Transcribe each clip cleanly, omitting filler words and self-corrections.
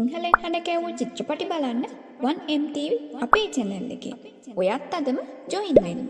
සිංහලෙන් හඬ කැවූ චිත්‍රපටි බලන්න 1MTV අපේ channel එකේ. ඔයත් අදම join වෙන්න.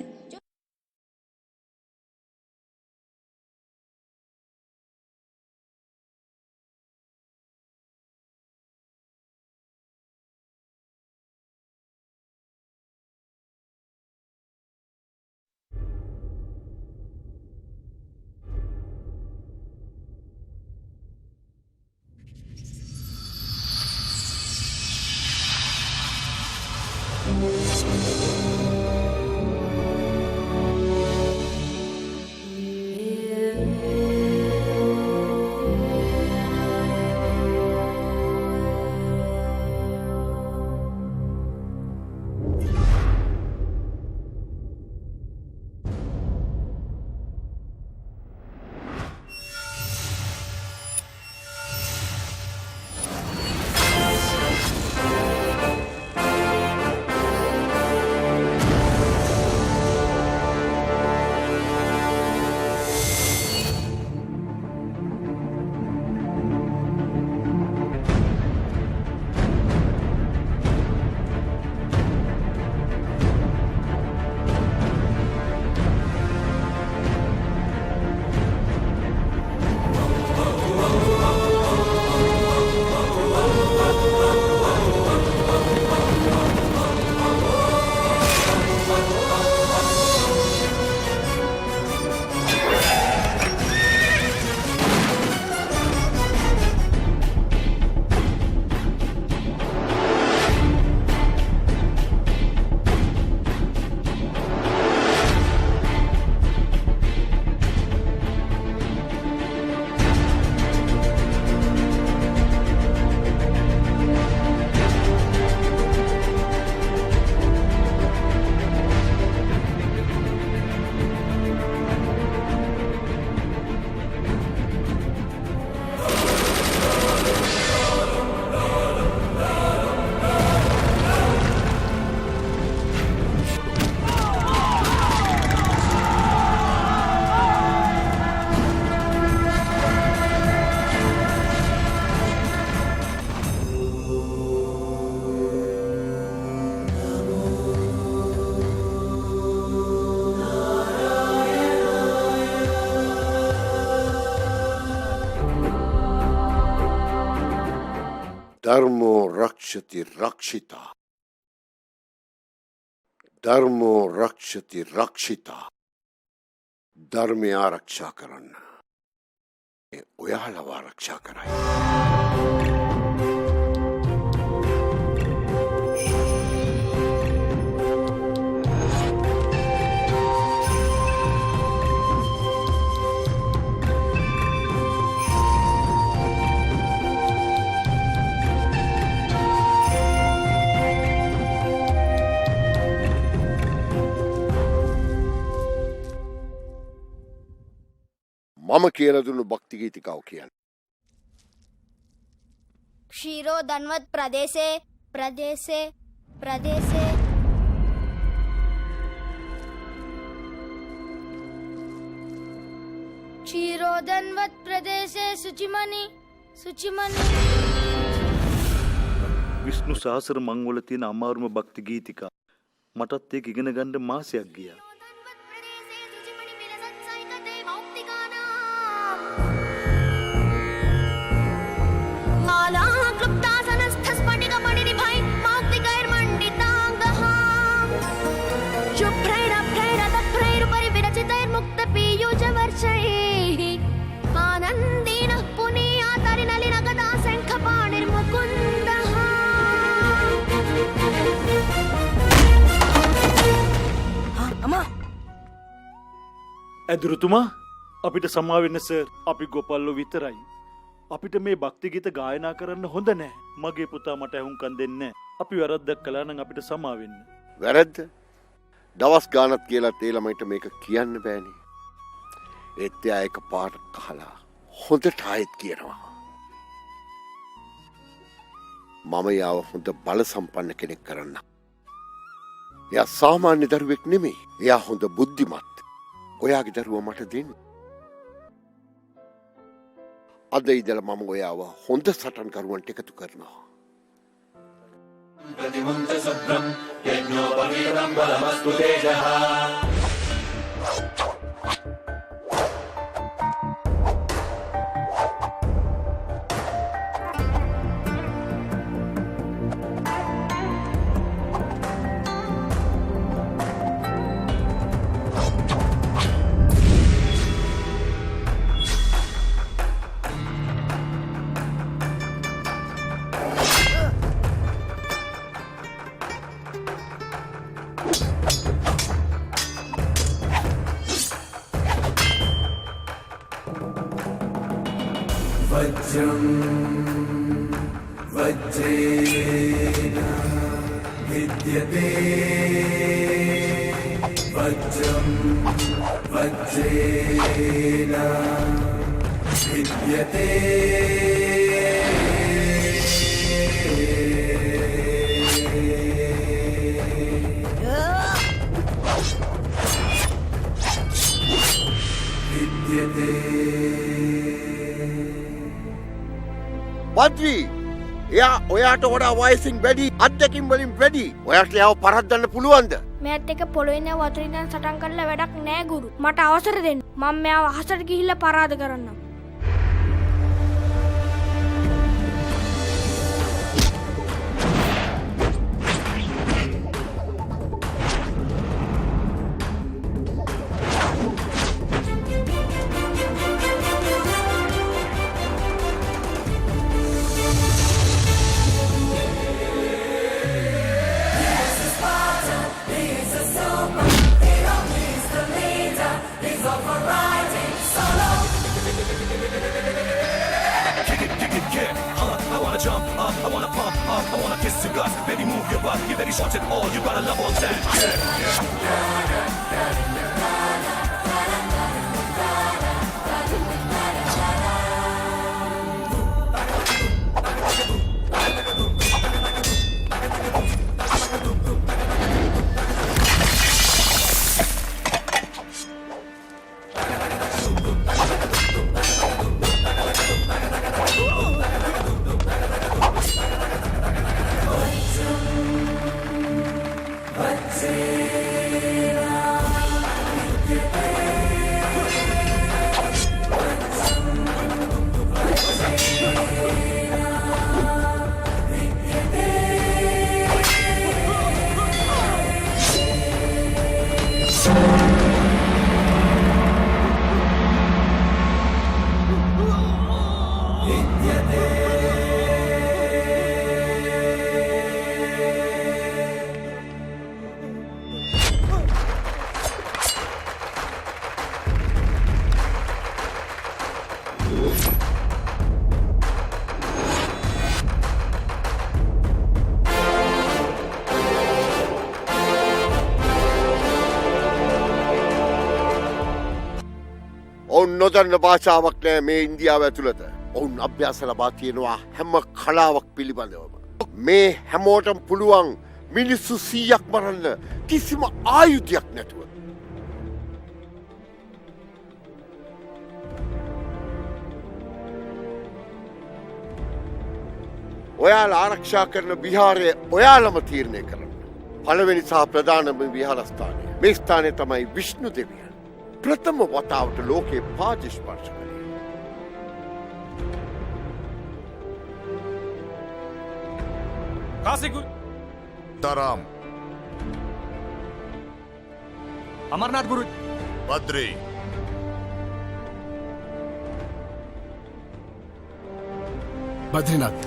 ධර්මෝ රක්ෂති රක්ෂිතා ධර්මෝ රක්ෂති රක්ෂිතා ධර්මය ආරක්ෂා කරන්න ඔයාලව ආරක්ෂා කරයි. මම කියලා දුන්නු භක්ති ගීතිකාව කියන්නේ. ක්ෂීරෝ ධන්වත් ප්‍රදේශේ ක්ෂීරෝ ධන්වත් ප්‍රදේශේ සුචිමණි විෂ්ණු සහස්‍ර මංවල තියෙන අමාරුම භක්ති ගීතිකා මටත් ඒක ඉගෙන ගන්න මාසයක් ගියා. ඇදුරුතුමා අපිට සමා වෙන්න සර්. අපි ගොපල්ලෝ විතරයි. අපිට මේ භක්ති ගීත ගායනා කරන්න හොඳ නෑ. මගේ පුතා මට ඇහුම්කන් දෙන්නේ නෑ. අපි වැරද්දක් කළා නම් අපිට සමා වෙන්න. වැරද්ද? දවස් ගානක් කියලා ඒ ළමයිට මේක කියන්න බෑනේ. ඒත් එයා එක පාට කහලා හොඳට ආයෙත් කියනවා. මම යාව හොඳ බල සම්පන්න කෙනෙක් කරන්න. එයා සාමාන්‍ය දරුවෙක් නෙමෙයි. එයා හොඳ බුද්ධිමත්. ඔයාගේ දරුවා මට දෙන්න. අද ඉඳලා මම ඔයාව හොඳ සටන්කරුවන්ට එකතු කරනවා. බද්‍රී එයා ඔයාට වඩා වයසින් වැඩි අත්දැකීම් වලින් වැඩි. ඔයාට එයාව පරද්දන්න පුළුවන්ද? මෙයාත් එක්ක පොළොවේ ඉන්න වතුර ඉඳන් සටන් කරලා වැඩක් නෑ ගුරු. මට අවසර දෙන්න. මම මෙයාව අහසට ගිහිල්ලා පරාද කරන්නම්. ඔවුන් නොදන්න භාෂාවක් නෑ මේ ඉන්දියාව ඇතුළත. ඔවුන් අභ්‍යාස ලබා තියෙනවා හැම කලාවක් පිළිබඳවම. මේ හැමෝටම පුළුවන් මිනිස්සු 100ක් මරන්න කිසිම ආයුධයක් නැතුව. ඔයාලා ආරක්ෂා කරන විහාරය ඔයාලම තීරණය කරන්න. පළවෙනි සහ ප්‍රධානම විහාරස්ථානය. මේ ස්ථානය තමයි විෂ්ණු දෙවියන්. ප්‍රථම වතාවට ලෝකයේ පාදිස්පර්ශ කළේ. කාසිකු තරම් අමරනාත් ගුරු බද්‍රී බද්‍රීනාත්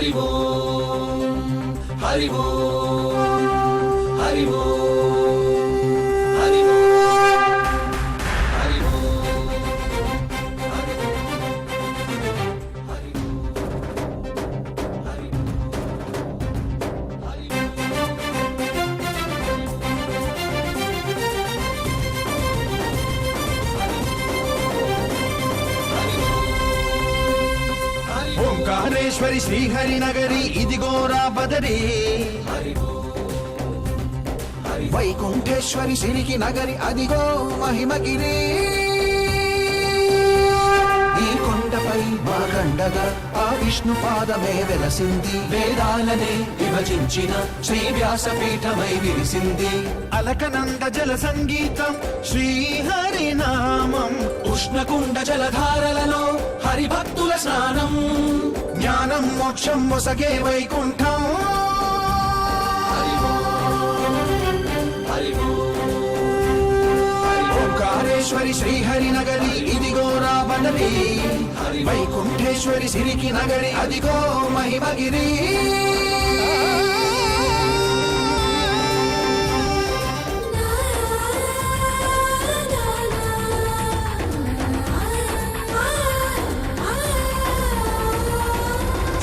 Haribo, Haribo, Haribo, Haribo, Haribo, Haribo, Omkareshwari Srihari Nagari ఇదిగోరా బదరి వైకుంఠేశ్వరి సిరికి నగరి అదిగో మహిమగిరి ఈ కొండపై మాగండగా ఆ విష్ణు పాదమే వెలసింది వేదాలనే విభజించిన శ్రీ వ్యాసపీఠమై విరిసింది అలకనంద జల సంగీతం శ్రీహరి నామం ఉష్ణకుండ జలధారలలో హరిభక్తుల స్నానం జ్ఞానం మోక్షం మొసగే వైకుంఠం ఓంకారేశ్వరి శ్రీహరి నగరి ఇదిగోరా బదరి వైకుంఠేశ్వరి సిరికి నగరి అదిగో మహిమగిరి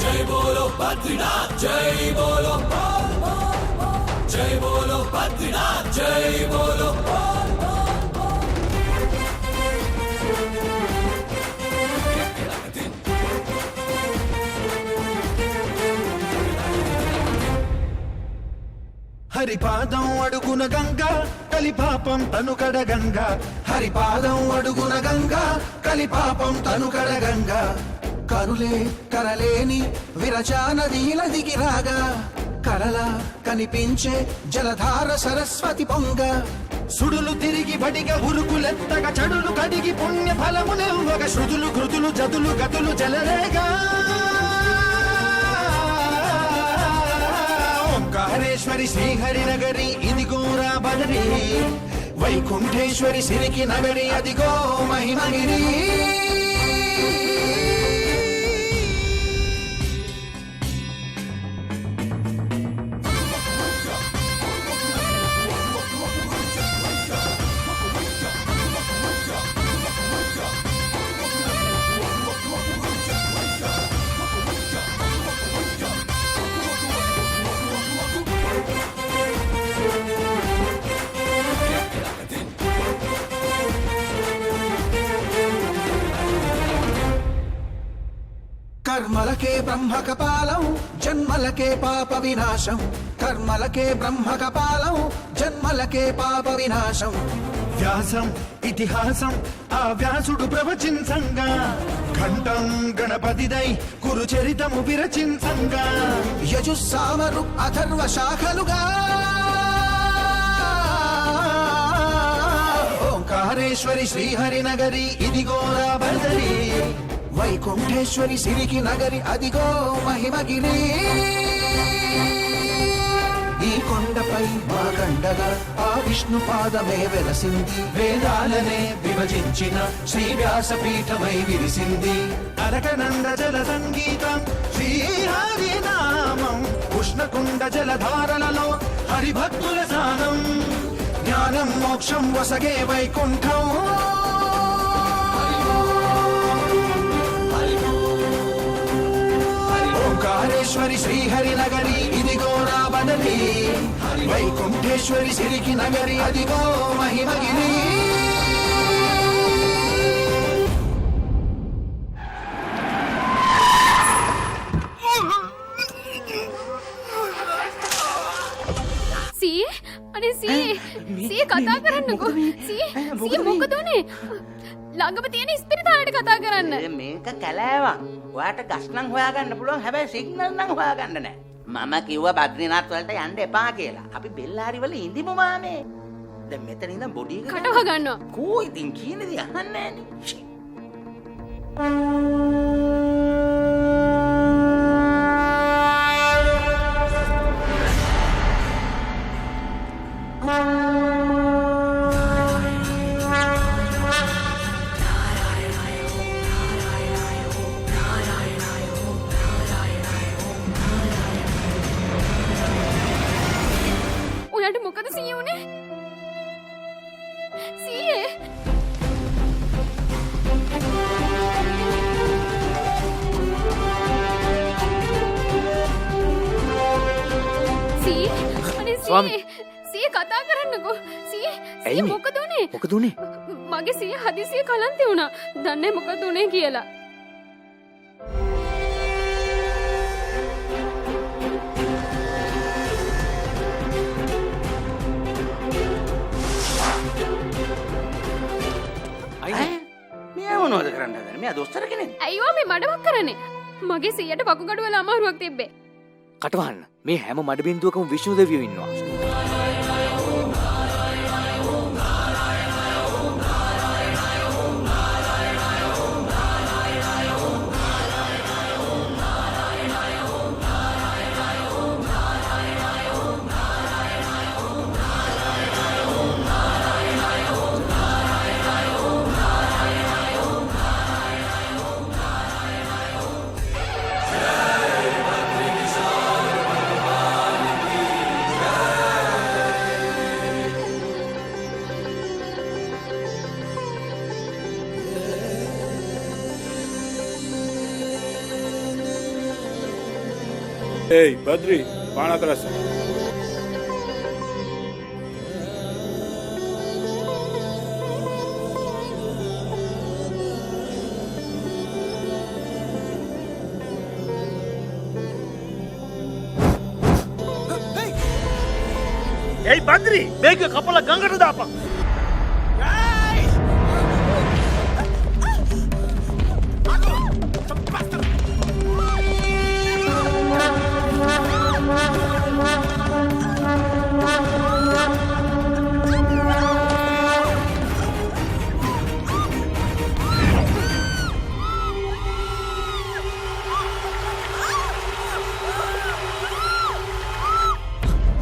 జై బోలో బద్రీనాథ్ జై బోలో జై బోలో బద్రీనాథ్ జై బోలో హరిపాదం అడుగున గంగా కలిపాపం తనుకడ గంగా హరిపాదం అడుగున గంగా కలిపాపం తనుకడ గంగా కరులే కరలేని విరచానదీల దిగిరాగా కరలా కనిపించే జలధార సరస్వతి పొంగ సుడులు తిరిగి బడిగ ఉరుకులెత్తగా చడులు కడిగి పుణ్య ఫలమునివ్వగ శృతులు కృతులు జతులు గతులు జలరేగా ఓంకారేశ్వరి శ్రీహరి నగరి ఇదిగోరా బదరి వైకుంఠేశ్వరి సిరికి నగరి అదిగో మహిమగిరి కర్మలకే బ్రహ్మ కపాలం జన్మలకే పాప వినాశం కర్మలకే బ్రహ్మ కపాలం జన్మలకే పాప వినాశం వ్యాసం ఇతిహాసం ఆ వ్యాసుడు ప్రవచించంగా ఘంటం గణపతిదై కురు చరితము విరచించంగా యజుస్సామరు అథర్వ శాఖలుగా ఓంకారేశ్వరి శ్రీహరి నగరి ఇదిగోరా బదరి వైకుంఠేశ్వరి సిరికి నగరి అదిగో మహిమగిరి ఈ కొండపై మాగండగా ఆ విష్ణు పాదమే వెలసింది వేదాలనే విభజించిన శ్రీ వ్యాసపీఠమై విరిసింది అరకనంద జల సంగీతం శ్రీహరి నామం ఉష్ణకుండ జలధారలలో హరిభక్తుల స్నానం జ్ఞానం మోక్షం వసగే వైకుంఠం ఓంకారేశ్వరి శ్రీహరి నగరి ఇదిగోరా బదరి వైకుంఠేశ్వరి సిరికి నగరి అదిగో మహిమగిరి සී අනේ සී කතා කරන්නකෝ සී මොකද උනේ ළඟම තියෙන ඉස්පිරිතාලයට කතා කරන්න මේක කැලෑවක් ඔයාට ගස්නම් හොයාගන්න පුළුවන් හැබැයි සිග්නල් නම් හොයාගන්න නෑ මම කිව්වා බද්‍රීනාත් වලට යන්න එපා කියලා අපි බෙල්ලාරි වල ඉඳිමු මාමේ දැන් මෙතන ඉඳන් බොඩි එක කටව ගන්නවා කෝ ඉතින් කියන දේ අහන්නේ නෑනේ ඔයාට මොකද සී උනේ සීයේ සී අනේ සී කතා කරන්නකෝ සී මොකද උනේ මගේ සී හදිසියෙ කලන්තේ වුණා දන්නේ මොකද උනේ කියලා මොනවද කරන්න හදන්නේ? මෙයා දොස්තර කෙනෙක්. ඇයිවා මේ මඩවක් කරන්නේ? මගේ සීයට වකුගඩු වල අමාරුවක් තිබ්බේ. කටවහන්න මේ හැම මඩ බින්දුවකම විෂ්ණු දෙවියෝ ඉන්නවා. Hey, Badri, पाना तरस. Hey, Badri, මේක කපලා ගඟට දාපන්.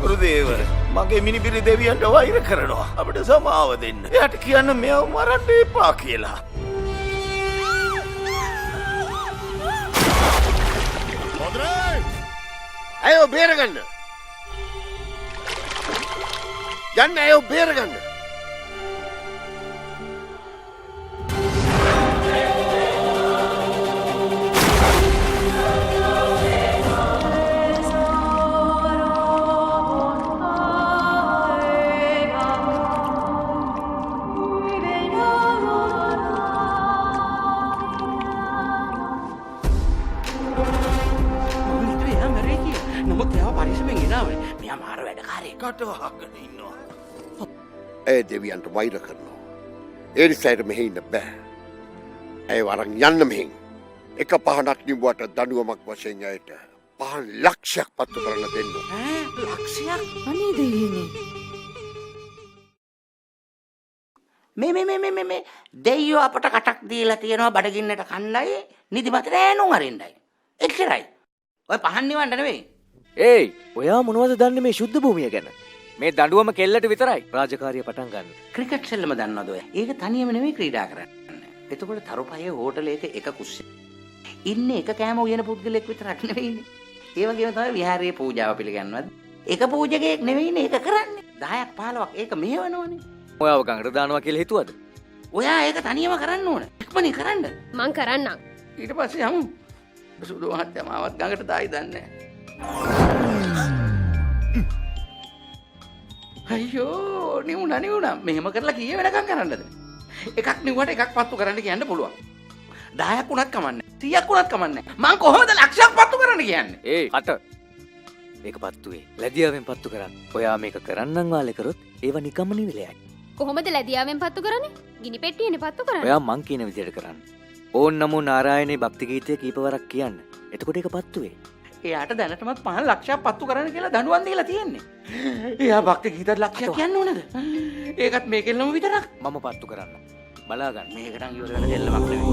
ගුරුදේව මගේ මිනිබිරි දෙවියන්ට වෛර කරනවා. අපිට සමාව දෙන්න. එයාට කියන්න මෙයව මරන්න එපා කියලා. බද්‍රේ! ඇයෝ බේරගන්න. යන්න ඇයෝ බේරගන්න. කටවහගෙන ඉන්නවා. ඇය දෙවියන්ට වෛර කරනවා. ඒ නිසායට මෙහෙ ඉන්න බෑ. ඇය වරන් යන්න මෙහෙන්. එක පහනක් නිව්වට දඩුවමක් වශයෙන් ඇයට පහන් ලක්ෂයක් පත්තු කරන්න දෙන්න. ලක්ෂයක්? අනේ දෙයියනේ. මේ දෙයියෝ අපට කටක් දීලා තියෙනවා බඩගින්නට කණ්ඩායි නිදිමත නෑනුම් අරින්නයි. එච්චරයි. ඔය පහන් නිවන්න නෙවෙයි. ඒයි ඔයා මොනවද දන්නේ මේ ශුද්ධ භූමිය ගැන? මේ දඬුවම කෙල්ලට විතරයි රාජකාරිය පටන් ගන්න. ක්‍රිකට් සෙල්ලම දන්නවද ඔය? ඒක තනියම නෙවෙයි ക്രീඩා කරන්නේ. එතකොට තරුපයේ හෝටලයක එක කුස්සිය. ඉන්නේ එක කෑම උයන පුද්ගලෙක් විතරක් නෙවෙයිනේ. ඒ වගේම තමයි විහාරයේ පූජාව පිළිගන්නවත්. එක පූජකයෙක් නෙවෙයිනේ ඒක කරන්නේ. 10ක් 15ක් ඒක මෙහෙවනවනේ. ඔයාව ගඟට දානවා කියලා හිතුවද? ඔයා ඒක තනියම කරන්න ඕන. ඉක්මනින් කරන්න. මං කරන්නම්. ඊට පස්සේ යමු. සුදු මහත්තයා මාවත් ගඟට දායි දන්නේ අයියෝ නිවුණා මෙහෙම කරලා කීය වෙනකම් කරන්නද? එකක් නිව්වට එකක් පත්තු කරන්න කියන්න පුළුවන්. 10ක් උනත් කමන්නේ 100ක් උනත් කමන්නේ මං කොහොමද ලක්ෂයක් පත්තු කරන්න කියන්නේ? ඒයි කට මේක පත්තුවේ ලැදියාවෙන් පත්තු කරන්න. ඔයා මේක කරන්නම් වාලේ කරොත් ඒව නිකම්ම නිවිලයි. කොහොමද ලැදියාවෙන් පත්තු කරන්නේ? ගිනි පෙට්ටියනේ පත්තු කරන්නේ. ඔයා මං කියන විදිහට කරන්න. ඕන් නමෝ නාරායනේ භක්ති ගීතය කීපවරක් කියන්න. එතකොට ඒක පත්තුවේ. එයාට දැනටමත් 5 ලක්ෂයක් පත්තු කරන්න කියලා දඬුවම් දීලා තියෙන්නේ. එයා භක්ති ගීත ලක්ෂයක් කියන්න ඕනද? ඒකත් මේකෙල්ලම විතරක්. මම පත්තු කරන්න. බලා ගන්න. මේක නම් ඉවර වෙන දෙල්ලමක් නෙවෙයි.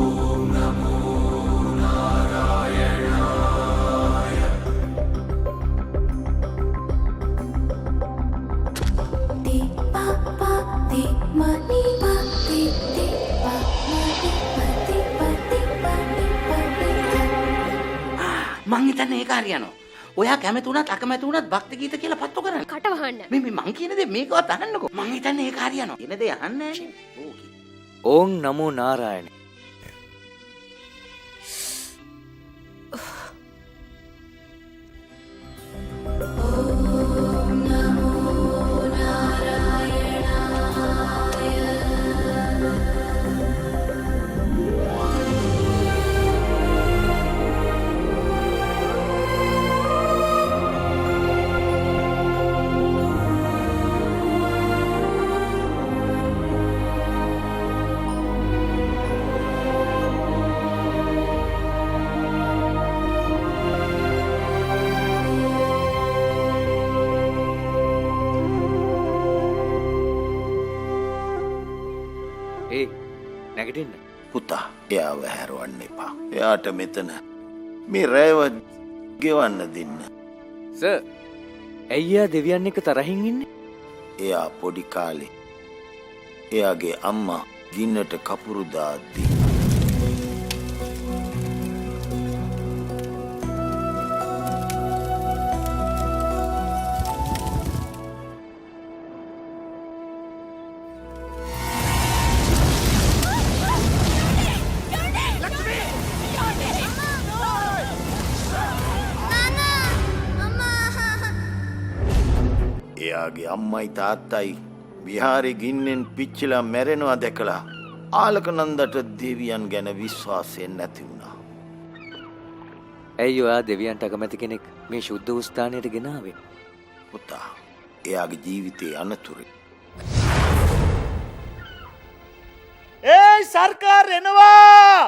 මං හිතන්නේ ඒක හරියනවා. ඔයා කැමති උනත් අකමැති උනත් භක්ති ගීත කියලා පත්තු කරන්න. කට වහන්න. මේ මං කියන දේ මේකවත් අහන්නකෝ. මං හිතන්නේ ඒක හරියනවා. එන දේ අහන්නේ නැහැ. ඕම් නමෝ නාරායන. නැගිටින්න. පුතා එයාව හැරවන්න එපා. එයාට මෙතන මේ රෑව ගෙවන්න දෙන්න. සර් ඇයියා දෙවියන් එක තරහින් ඉන්නේ? එයා පොඩි කාලේ එයාගේ අම්මා ගින්නට කපුරු දාද්දී එයාගේ අම්මයි තාත්තයි විහාරේ ගින්නෙන් පිච්චිලා මැරෙනවා දැකලා ආලකනන්දට දෙවියන් ගැන විශ්වාසයෙන් නැති වුණා. ඇයි ඔයා දෙවියන්ට අකමැති කෙනෙක් මේ ශුද්ධ උස්ථානයට ගෙනාවේ? පුතා එයාගේ ජීවිතයේ අනතුරේ ඒයි සර්කාර එනවා!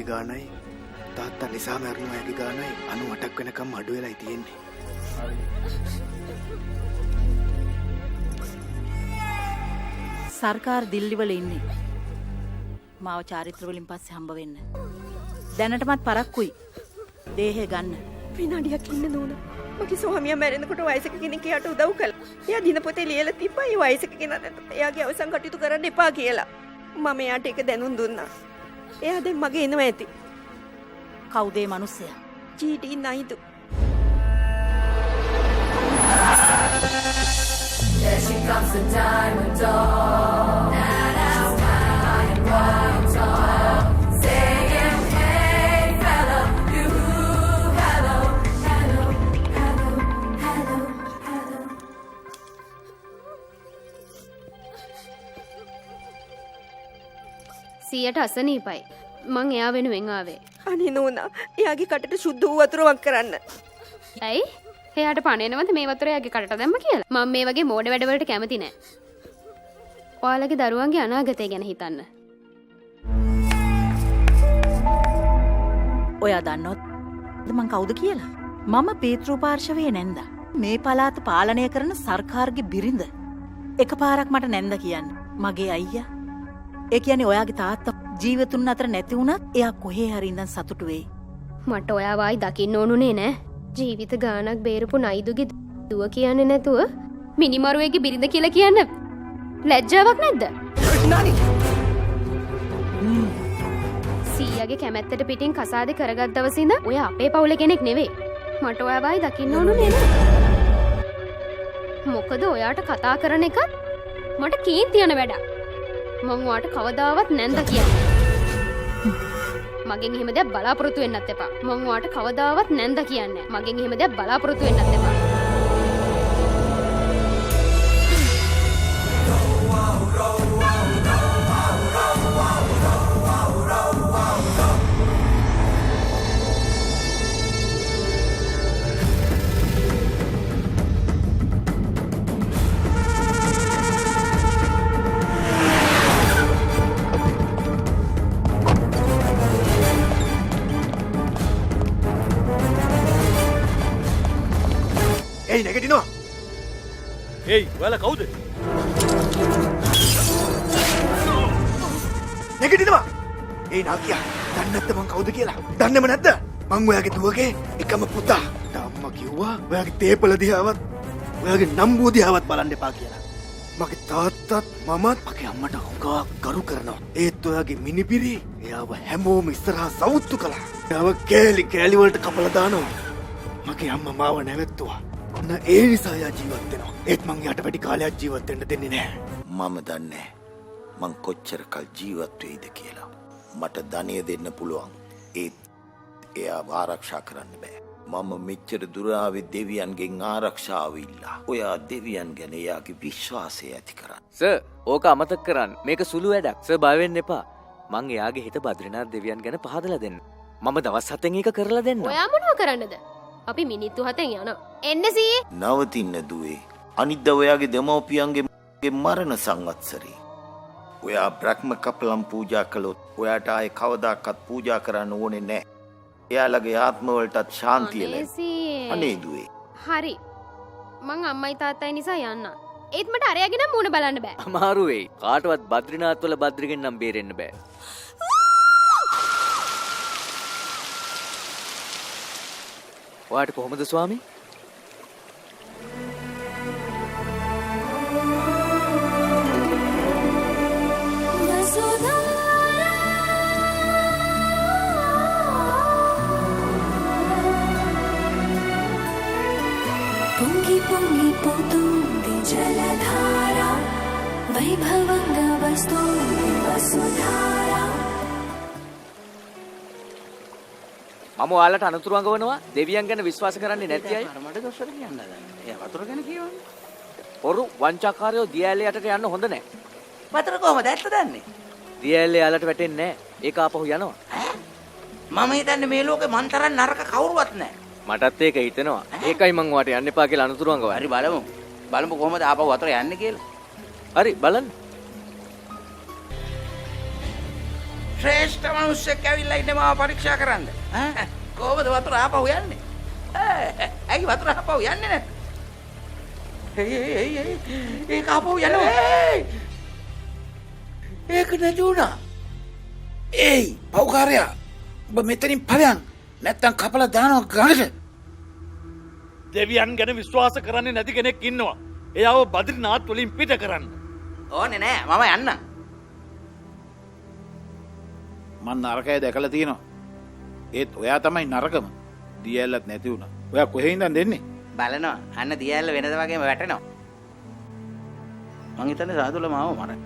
ගානයි තාත්තා නිසා මැරුණු අයගේ ගානයි 98ක් වෙනකම් අඩු වෙලයි තියෙන්නේ. සර්කාර දිල්ලිවල ඉන්නේ. මාව චාරිත්‍ර වලින් පස්සේ හම්බ වෙන්න. දැනටමත් පරක්කුයි. දේහය ගන්න. විනාඩියක් ඉන්න නෝනා. මගේ ස්වාමියා මැරෙනකොට වයසක කෙනෙක් එයාට උදව් කළා. එයා දිනපොතේ ලියලා තිබ්බා ඒ වයසක කෙනාට එයාගේ අවසන් කටයුතු කරන්න එපා කියලා. මම එයාට ඒක දැනුම් දුන්නා. එයා දැන් මගේ එනවා ඇති. කවුද ඒ මිනිස්සයා? ජීටි නයිදු. There she comes the diamond doll. Now sky and white tall. Saying, hey fella, you hello, hello, hello, hello, hello. සියට අසනීපයි. මං එයා වෙනුවෙන් ආවේ. අනේ නෝනා, එයාගේ කටට සුද්ධ වූ වතුර වක් කරන්න. ඇයි? එයාට පණේනවද මේ වතුර එයාගේ කටට දැම්ම කියලා? මම මේ වගේ මෝඩ වැඩවලට කැමති නෑ. ඔයාලගේ දරුවන්ගේ අනාගතය ගැන හිතන්න. ඔයා දන්නවද මං කවුද කියලා? මම පීතෘ පාර්ශවයේ නැන්ද. මේ පළාත පාලනය කරන සර්කාරගේ බිරිඳ. එකපාරක් මට නැන්ද කියන්න. මගේ අයියා. ඒ කියන්නේ ඔයාගේ තාත්තා ජීවතුන් අතර නැති වුණත් එයා කොහේ හරි ඉඳන් සතුටු වෙයි. මට ඔයා වයි දකින්න ඕනුනේ නෑ. ජීවිත ගානක් බේරපු නයිදුගේ දුව කියන්නේ නැතුව මිනිමරුවේගේ බිරිඳ කියලා කියන්න ලැජ්ජාවක් නැද්ද? සීයාගේ කැමැත්තට පිටින් කසාදේ කරගත් දවසේ ඉඳන් ඔය අපේ පවුලේ කෙනෙක් නෙවෙයි. මට ඔයා වයි දකින්න ඕනුනේ නෑ. මොකද ඔයාට කතා කරන එකත් මට කේන්ති යන වැඩක්. මං ඔයාට කවදාවත් නැන්ද කියන්නේ. මගෙන් එහෙම දෙයක් බලාපොරොත්තු වෙන්නත් එපා. මං ඔයාට කවදාවත් නැන්ද කියන්නේ. මගෙන් එහෙම දෙයක් බලාපොරොත්තු වෙන්නත් එපා. ඒයි නැගිටිනවා. ඒයි ඔයාලා කවුද? නැගිටිනවා. ඒයි නාකියා. දන්නේ නැද්ද මං කවුද කියලා? දන්නේම නැද්ද? මං ඔයාගේ දුවගේ එකම පුතා. අම්මා කිව්වා ඔයාගේ තේපල දිහාවත් ඔයාගේ නම්බුව දිහාවත් බලන්න එපා කියලා. මගේ තාත්තත් මමත් මගේ අම්මට හුඟක් ගරු කරනවා. ඒත් ඔයාගේ මිනිපිරි එයාව හැමෝම ඉස්සරහා සවුත්තු කළා. එයාව කෑලි වලට කපලා දානවා. මගේ අම්මා මාව නැවැත්තුවා. ඒ නිසා යා ජීවත් වෙනවා. ඒත් මං යාට වැඩි කාලයක් ජීවත් වෙන්න දෙන්නේ නැහැ. මම දන්නේ මං කොච්චර කල් ජීවත් වෙයිද කියලා. මට ධනය දෙන්න පුළුවන්. ඒත් එයාව ආරක්ෂා කරන්න බෑ. මම මෙච්චර දුර ආවේ දෙවියන්ගෙන් ආරක්ෂාව ඉල්ලා. ඔයා දෙවියන් ගැන එයාගේ විශ්වාසය ඇති කරන්න. සර්, ඕක අමතක කරන්න. මේක සුළු වැඩක්. සර් බය වෙන්න එපා. මං එයාගේ හිත බද්‍රිනාත් දෙවියන් ගැන පහදලා දෙන්න. මම දවස් 7න් ඒක කරලා දෙන්න. ඔයා මොනව කරන්නද? අපි මිනිත්තු 7න් යනවා. එන්න සීයේ. නවතින්න දුවේ. අනිද්ද ඔයාගේ දෙමව්පියන්ගේ මරණ සංවත්සරේ. ඔයා බ්‍රහ්ම කපලම් පූජා කළොත් ඔයාට ආයේ කවදාකවත් පූජා කරන්න ඕනේ නැහැ. එයාලගේ ආත්මවලටත් ශාන්තිය ලැබෙයි. අනේ දුවේ. හරි. මං අම්මයි තාත්තයි නිසා යන්න. ඒත් මට අරයාගෙන මූණ බලන්න බෑ. අමාරු වෙයි. කාටවත් බද්‍රිනාත් වල බද්‍රිගෙන් නම් බේරෙන්න බෑ. ඔයාට කොහොමද ස්වාමී? పొంగి పొంగి పోతుంది జలధార వైభవంగా వస్తుంది వసుధార මම ඔයාලට අනුතුරු අඟවනවා දෙවියන් ගැන විශ්වාස කරන්නේ නැති අය. මට දොස්තර කියන්න හදන්නේ. එයා වතුර ගැන කියවන්නේ. පොරු වංචාකාරයෝ දියඇලේ යටට යන්න හොඳ නැහැ. වතුර කොහමද ඇත්ත දන්නේ? දියඇලේ යාලට වැටෙන්නේ නැහැ. ඒක ආපහු යනවා. මම හිතන්නේ මේ ලෝකේ මන් තරම් නරක කවුරුවත් නැහැ. මටත් ඒක හිතෙනවා. ඒකයි මං ඔයාට යන්න එපා කියලා අනුතුරු අඟවන්නේ. හරි බලමු. බලමු කොහමද ආපහු වතුර යන්නේ කියලා. හරි බලන්න. ශ්‍රේෂ්ඨ මිනිස්සෙක් ඇවිල්ලා ඉන්නේ මාව පරීක්ෂා කරන්න. ඈ කොහමද වතුර ආපහු යන්නේ? ඇයි වතුර ආපහු යන්නේ නැත්? ඒක ආපහු යනවා. ඒක නජුණා. ඒයි පව්කාරයා ඔබ මෙතනින් ඵලයන් නැත්තම් කපලා දානවා ගඟට. දෙවියන් ගැන විශ්වාස කරන්නේ නැති කෙනෙක් ඉන්නවා. එයාව බද්‍රිනාත් වලින් පිට කරන්න. ඕනේ නෑ මම යන්න. මං නරකය දැකලා තියෙනවා. ඒත් ඔයා තමයි නරකම. දියැලක් නැති වුණා. ඔයා කොහේ ඉඳන් දෙන්නේ? බලනවා. අන්න දියැල්ල වෙනද වගේම වැටෙනවා. මං හිතන්නේ සාදුල මාව මරන.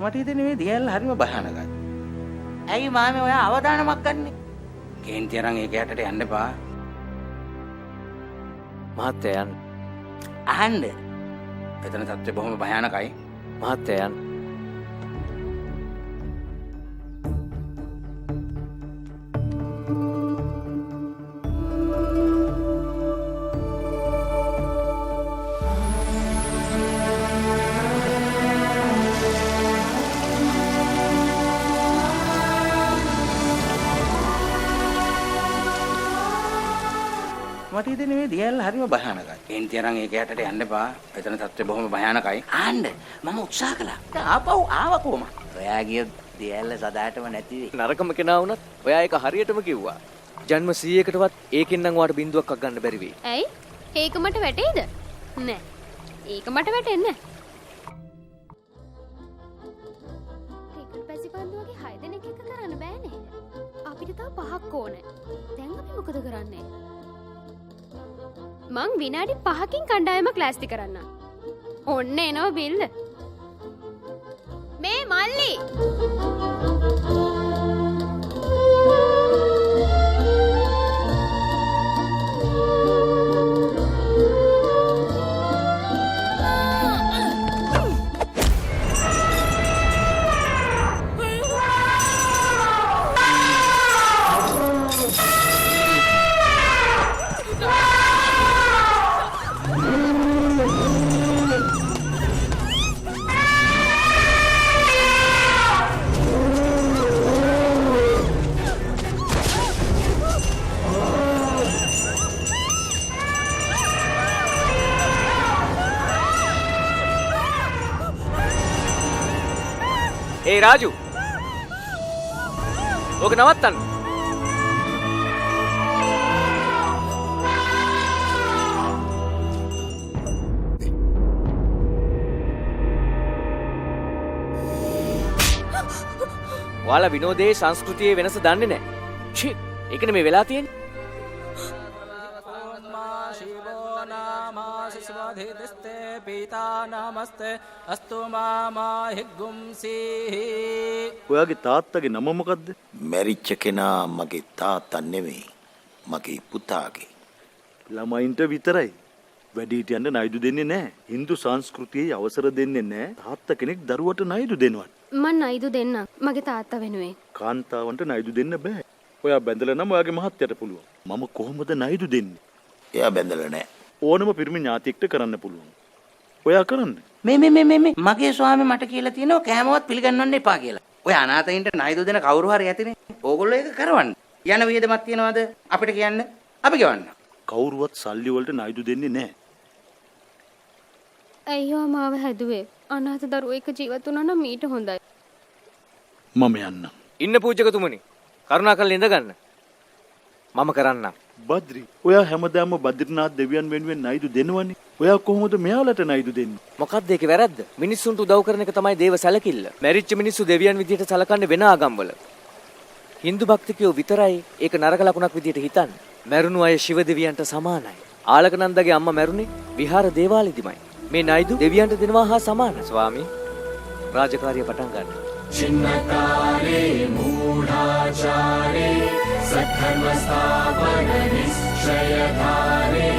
මට හිතෙන්නේ මේ දියැල්ල හරිම භයානකයි. ඇයි මාමේ ඔයා අවදානමක් ගන්නෙ? කේන්ති අරන් ඒක යටට යන්න එපා. මහත්තයා යන්න. අහන්න. එතන තත්ත්වය බොහොම භයානකයි. මහත්තයා යන්න. මට හිතෙන්නේ මේ දියැල්ල හරිම භයානකයි. කේන්ති අරන් ඒක යටට යන්න එපා. එතන තත්ත්වය බොහොම භයානකයි. අහන්න. මම උත්සාහ කළා. ආපහු ආව කොහමද? ඔයා ගිය දියැල්ල සදාටම නැති වෙයි. නරකම කෙනා වුණත් ඔයා ඒක හරියටම කිව්වා. ජන්ම 100කටවත් ඒකෙන් නම් ඔයාට බින්දුවක් අක් ගන්න බැරි වෙයි. ඇයි? ඒක මට වැටෙයිද? නෑ. ඒක මට වැටෙන්නේ නෑ. ක්‍රිකට් පැසිපන්දු වගේ 6 දෙනෙක් එක කරන්න බෑ නේද? අපිට තව 5ක් ඕනේ. දැන් අපි මොකද කරන්නේ? මං විනාඩි 5කින් කණ්ඩායමක් ලෑස්ති කරන්න. ඔන්න එනවා බිල්ල. මේ මල්ලි. ඒ රාජු. ඕක නවත්තන්න. ඔයාලා විනෝදයේ සංස්කෘතියේ වෙනස දන්නේ නැහැ. ෂි, ඒකනේ මේ වෙලා තියෙන්නේ. ඔයාගේ තාත්තගේ නම මොකද්ද? මැරිච්ච කෙනා මගේ තාත්තා නෙවෙයි. මගේ පුතාගේ. ළමයින්ට විතරයි. වැඩිහිටියන්ට නයිදු දෙන්නේ නැහැ. Hindu සංස්කෘතියේ අවසර දෙන්නේ නැහැ. තාත්තා කෙනෙක් දරුවට නයිදු දෙනවත්. මං නයිදු දෙන්න මගේ තාත්තා වෙනුවෙන්. කාන්තාවන්ට නයිදු දෙන්න බෑ. ඔයා බැඳලා නම් ඔයාගේ මහත්තයට පුළුවන්. මම කොහොමද නයිදු දෙන්නේ? එයා බැඳලා නැහැ. ඕනම පිරිමි ඥාතියෙක්ට කරන්න පුළුවන්. ඔයා කරන්න. මේ මගේ ස්වාමී මට කියලා තියෙනවා කෑමවත් පිළිගන්නවන්න එපා කියලා. ඔය අනාථයින්ට ණය දෙන කවුරු හරි ඇතිනේ. ඕගොල්ලෝ ඒක කරවන්න. යන වියදමක් තියනවාද අපිට කියන්න? අපි ගෙවන්න. කවුරුවත් සල්ලි වලට ණයදු දෙන්නේ නැහැ. අයියෝ මාව හැදුවේ. අනාථ දරුවෝ එක ජීවත් වුණා නම් ඊට හොඳයි. මම යන්නම්. ඉන්න පූජකතුමනි. කරුණාකරලා ඉඳ ගන්න. මම කරන්නම්. බද්රි, ඔයා හැමදාම බද්රිනාත් දෙවියන් වෙනුවෙන් ණයදු දෙනවනේ. ඔයා කොහොමද මෙයාලට ණයදු දෙන්නේ? මොකක්ද ඒකේ වැරද්ද? මිනිස්සුන්ට උදව් කරන එක තමයි දේව සැලකිල්ල. මැරිච්ච මිනිස්සු දෙවියන් විදියට සලකන්නේ වෙන ආගම්වල. Hindu භක්තිකයෝ විතරයි ඒක නරක ලකුණක් විදියට හිතන්නේ. මැරුණු අය ශිව දෙවියන්ට සමානයි. ආලකනන්දගේ අම්මා මැරුණේ විහාර දේවාලෙදිමයි. මේ ණයදු දෙවියන්ට දෙනවා හා සමානයි. ස්වාමී, රාජකාරිය පටන් ගන්න. चिन्नकाले मूढाचारे सद्धर्म स्थापन निश्चयधारे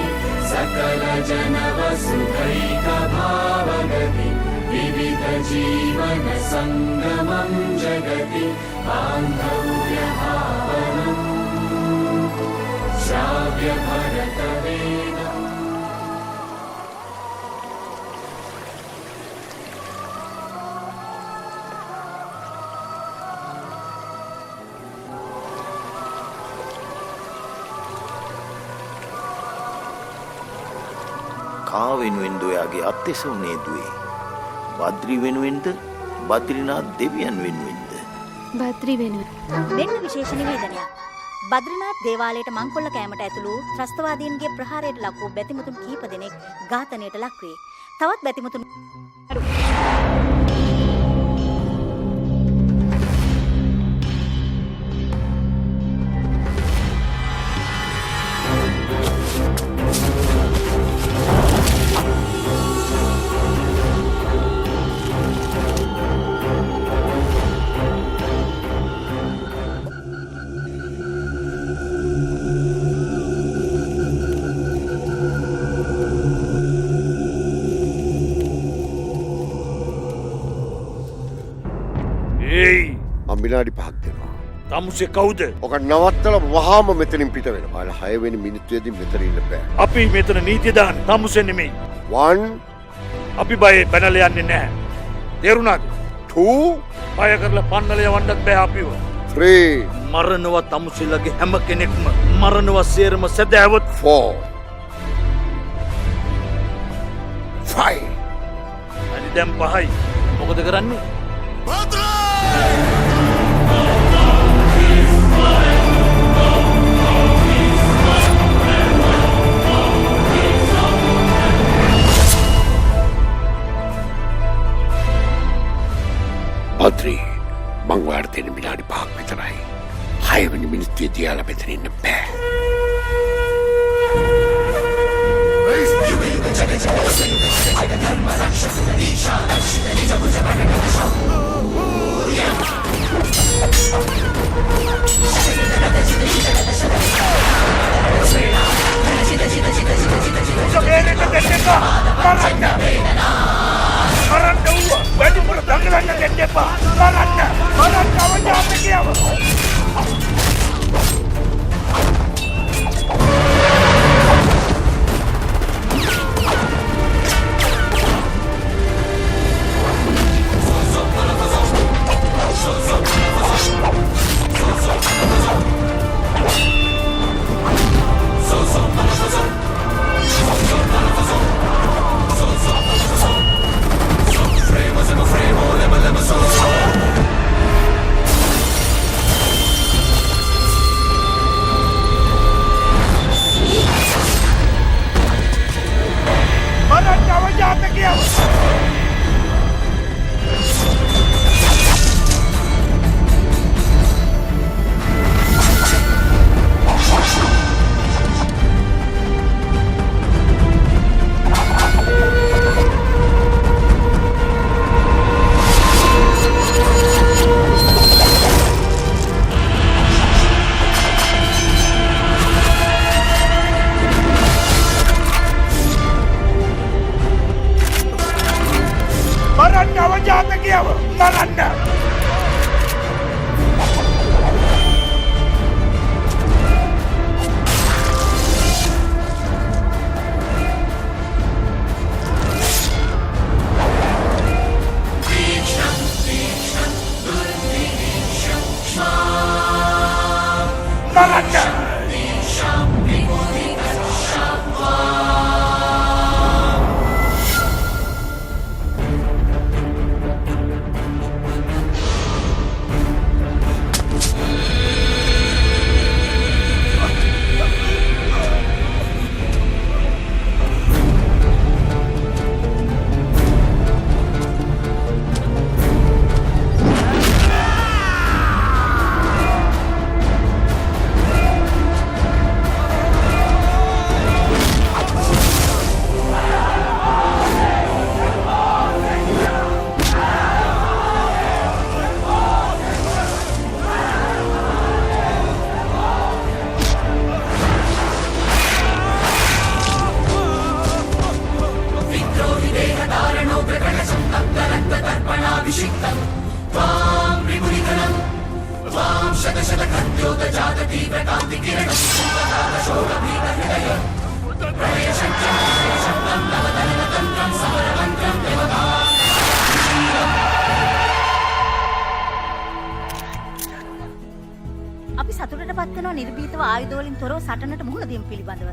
सकल जन वसुधैक भावगति विविध जीवन संगमं जगति बान्धव्यभावनम् श्राव्य भरत वेद කා වෙනුවෙන්ද ඔයාගේ අත්ෙසුනේ දුවේ? බද්රි වෙනුවෙන්ද? බද්රිනාත් දෙවියන් වෙනුවෙන්ද? බද්රි වෙනුවෙන්. මෙන්න විශේෂ නිවේදනයක්. බද්රිනාත් දේවාලයට මංකොල්ල කෑමට ඇතුළු ත්‍රස්තවාදීන්ගේ ප්‍රහාරයට ලක් වූ බැතිමුතුන් කීප දෙනෙක් ඝාතනයට ලක් වේ. තවත් බැතිමුතුන් විනාඩි 5ක් දෙනවා. තමුසේ කවුද? ඔක නවත්තලා වහාම මෙතනින් පිට වෙන්න. ඔයාලා 6 වෙනි මිනිත්තුවේදී මෙතන ඉන්න බෑ. අපි මෙතන නීතිය දාන්න. තමුසේ නෙමෙයි. 1 අපි බයේ පැනලා යන්නේ නැහැ. තේරුණාද? 2 බය කරලා පන්නල යවන්නත් බෑ අපිව. 3 මරණවා තමුසේලගේ හැම කෙනෙක්ම මරණවා සේරම සදෑවත්. 4 5 අනි දැන් 5යි. මොකද කරන්නේ? බද්රි, මං ඔයාලට දෙන විනාඩි 5ක් විතරයි. 6 වෙනි මිනිත්තුවේදී යාලා මෙතන ඉන්න බෑ. අපි සතුටට පත් වෙනවා නිර්භීතව ආයුධවලින් තොරව සටනට මුහුණ දීම පිළිබඳව.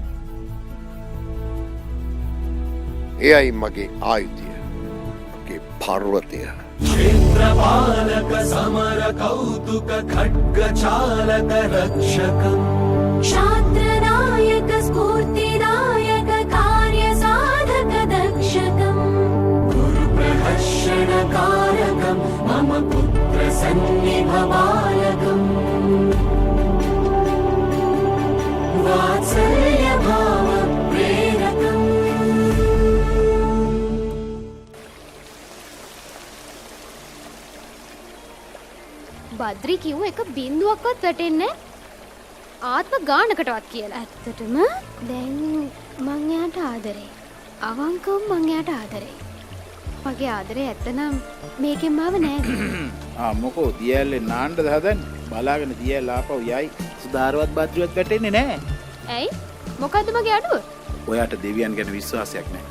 එයයි මගේ ආයුධය. මගේ පර්වතය. क्षेत्रपालक समर कौतुक खड्ग चालक रक्षकम् क्षात्रनायक स्फूर्तिदायक कार्य साधक दक्षकम् गुरुप्रहर्षण कारकम् मम पुत्र सन्निभ बालकम् वात्सल्य भाव प्रेरकम् බද්රි කිව්ව එක බින්දුවක්වත් වැටෙන්නේ ආත්ම ගානකටවත් කියලා. ඇත්තටම දැන් මං යාට ආදරේ. අවංකවම මං යාට ආදරේ. මගේ ආදරේ ඇත්තනම් මේකෙන් මාව නෑද? මොකෝ දියැල්ලේ නාන්න හදන්නේ. බලාගෙන දියැල්ල ආපහු යයි. සුදාරවත් බද්රිවත් වැටෙන්නේ නෑ. ඇයි? මොකද්ද මගේ අඩුව? ඔයාට දෙවියන් ගැන විශ්වාසයක් නෑ.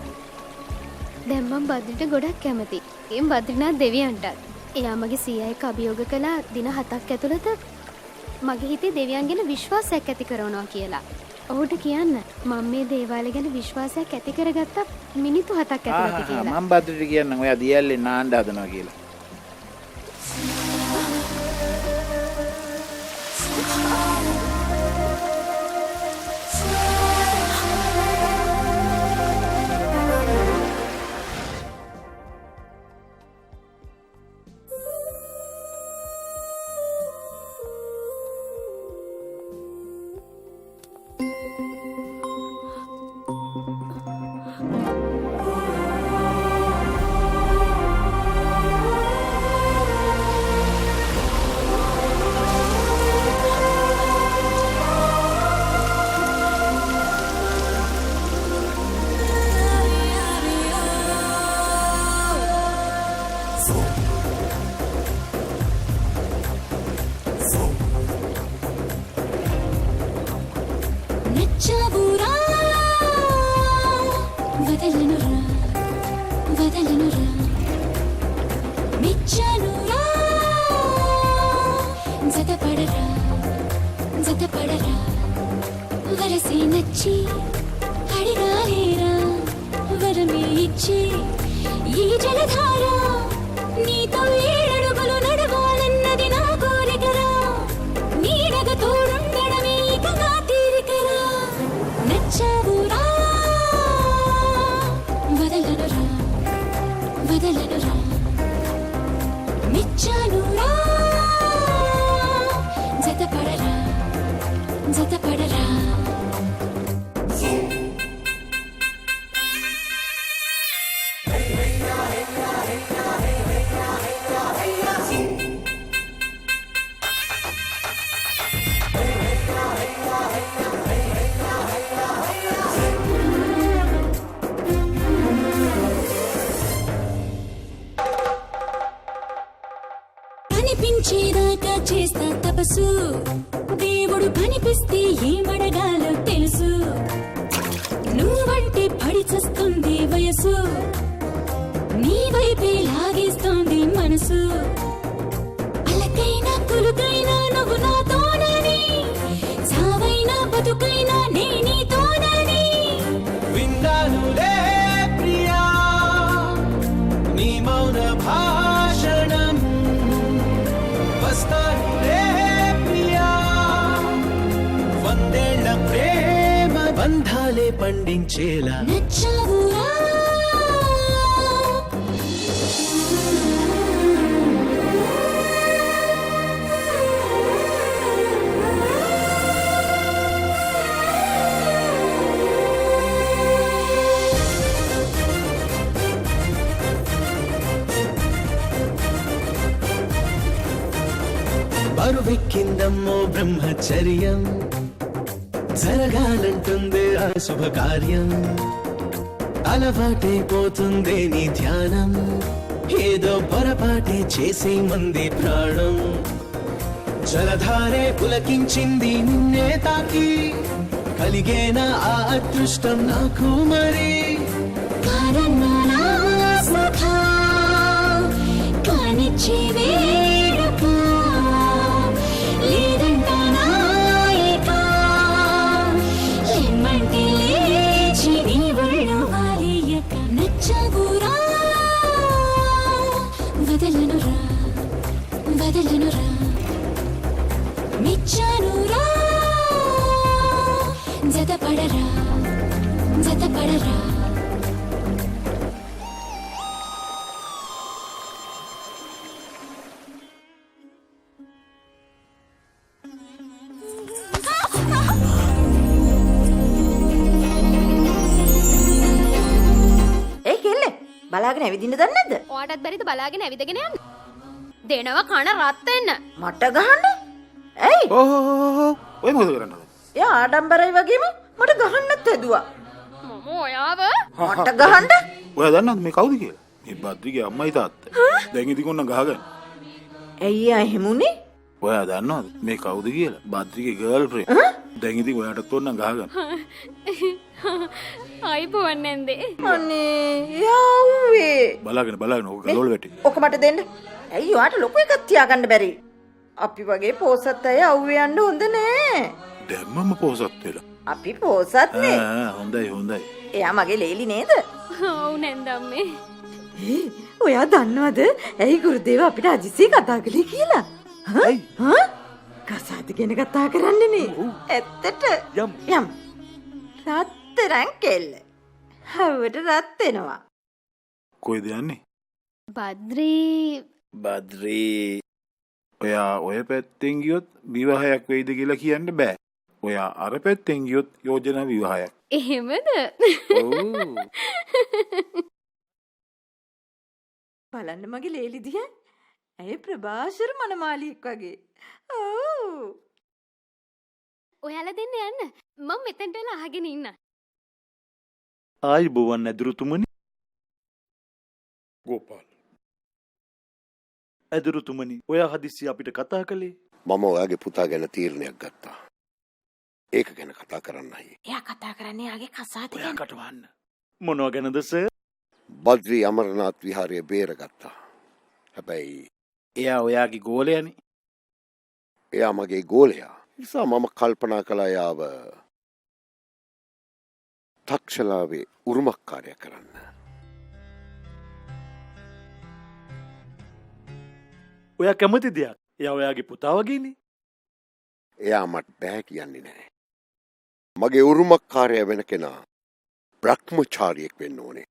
දැන් මං බද්රිට ගොඩක් කැමතියි. එම් බද්රිනාත් දෙවියන්ටත්. එයා මගේ සීයා එක්ක අභියෝග කළා දින 7ක් ඇතුළත මගේ හිතේ දෙවියන් ගැන විශ්වාසයක් ඇති කරනවා කියලා. ඔහුට කියන්න මම මේ දේවාලය ගැන විශ්වාසයක් ඇති කරගත්තා මිනිත්තු 7ක් ඇතුළත කියලා. මම බද්රිට කියන්නම් ඔයා දියැල්ලේ නාන්න හදනවා කියලා. కనిపించేదాకా చేస్తా తపస్సు దేవుడు కనిపిస్తే ఏమడగాలో తెలుసు నువ్వంటే పడి చస్తుంది వయసు నీ వైపే లాగేస్తోంది మనసు అలకైనా కులుకైనా నువ్వు నాతోనని పండించేలా బరువెక్కిందమ్మో బ్రహ్మచర్యం జరగాలంటుందే ఆ శుభకార్యం అలవాటైపోతుందే నీ ధ్యానం ఏదో పొరపాటే చేసే మంది ప్రాణం జలధారే పులకించింది నిన్నే తాకి కలిగేనా ఆ అదృష్టం నాకు మరి బదలనురా మెచ్చనురా జతపడరా జతపడరా ඒ කෙල්ල බලාගෙන ඇවිදින්න දන්නේ නැද්ද? ඔයාටත් බැරිද බලාගෙන ඇවිදගෙන යන්න? දෙනවා කන රත් වෙන්න. මට ගහන්න? ඇයි? ඔය මොකද කරන්නේ? එයා ආඩම්බරයි වගේම මට ගහන්නත් හැදුවා. මම ඔයාව මට ගහන්න? ඔයා දන්නවද මේ කවුද කියලා? මේ බද්රිගේ අම්මයි තාත්තා. දැන් ඉතින් ඔන්න ගහගන්න. ඇයි ආ එහෙමුනේ? ඔයා දන්නවද මේ කවුද කියලා? බද්රිගේ ගර්ල්ෆ්‍රෙන්ඩ්. දැන් ඉතින් ඔයාටත් ඕන ගහගන්න. අයිබෝන් නැන්දේ. අනේ යාවේ. බලාගෙන ඕක ගලවල වැටි. ඔක මට දෙන්න. ඇයි ඔයාට ලොකු එකක් තියාගන්න බැරි? අපි වගේ පෝසත් අය අවුවේ යන්න හොඳ නෑ. දැන් මම පෝසත් වෙලා. අපි පෝසත් නේ. හොඳයි. එයා මගේ ලේලි නේද? ඔව් නැන්දම්මේ. ඔයා දන්නවද ඇයි ගුරුදේව අපිට අදිසි කතා කළේ කියලා? කසාද ගැන කතා කරන්නනේ. ඇත්තට යම් රත්තරන් කෙල්ල. හවට රත් වෙනවා. කොයිද යන්නේ? බද්‍රී ඔයා ඔය පැත්තෙන් ගියොත් විවාහයක් වෙයිද කියලා කියන්න බෑ. ඔයා අර පැත්තෙන් ගියොත් යෝජනා විවාහයක්. එහෙමද? බලන්න මගේ ලේලි දිහා. ඇයි ප්‍රභාෂර් මනමාලියෙක් වගේ. ඔව්. ඔයාලා දෙන්න යන්න. මම මෙතෙන්ට වෙලා අහගෙන ඉන්න. ආයිබෝවන් ඇදුරුතුමනි. ගෝපාල්. ඇදුරුතුමනි, ඔයා හදිස්සි අපිට කතා කළේ? මම ඔයාගේ පුතා ගැන තීරණයක් ගත්තා. ඒක ගැන කතා කරන්නයි. එයා කතා කරන්නේ යාගේ කසාද ගැන. ඔයා කටවන්න. මොනවා ගැනද සර්? බද්‍රි අමරනාත් විහාරය බේරගත්තා. හැබැයි එයා ඔයාගේ ගෝලයනේ. එයා මගේ ගෝලයා. නිසා මම කල්පනා කළා යාව තක්ෂලාවේ උරුමකාරය කරන්න. ඔයා කැමති දෙයක්. එයා ඔයාගේ පුතා වගේනේ. එයා මට බෑ කියන්නේ නැහැ. මගේ උරුමකාරය වෙන කෙනා බ්‍රහ්මචාරියෙක් වෙන්න ඕනේ.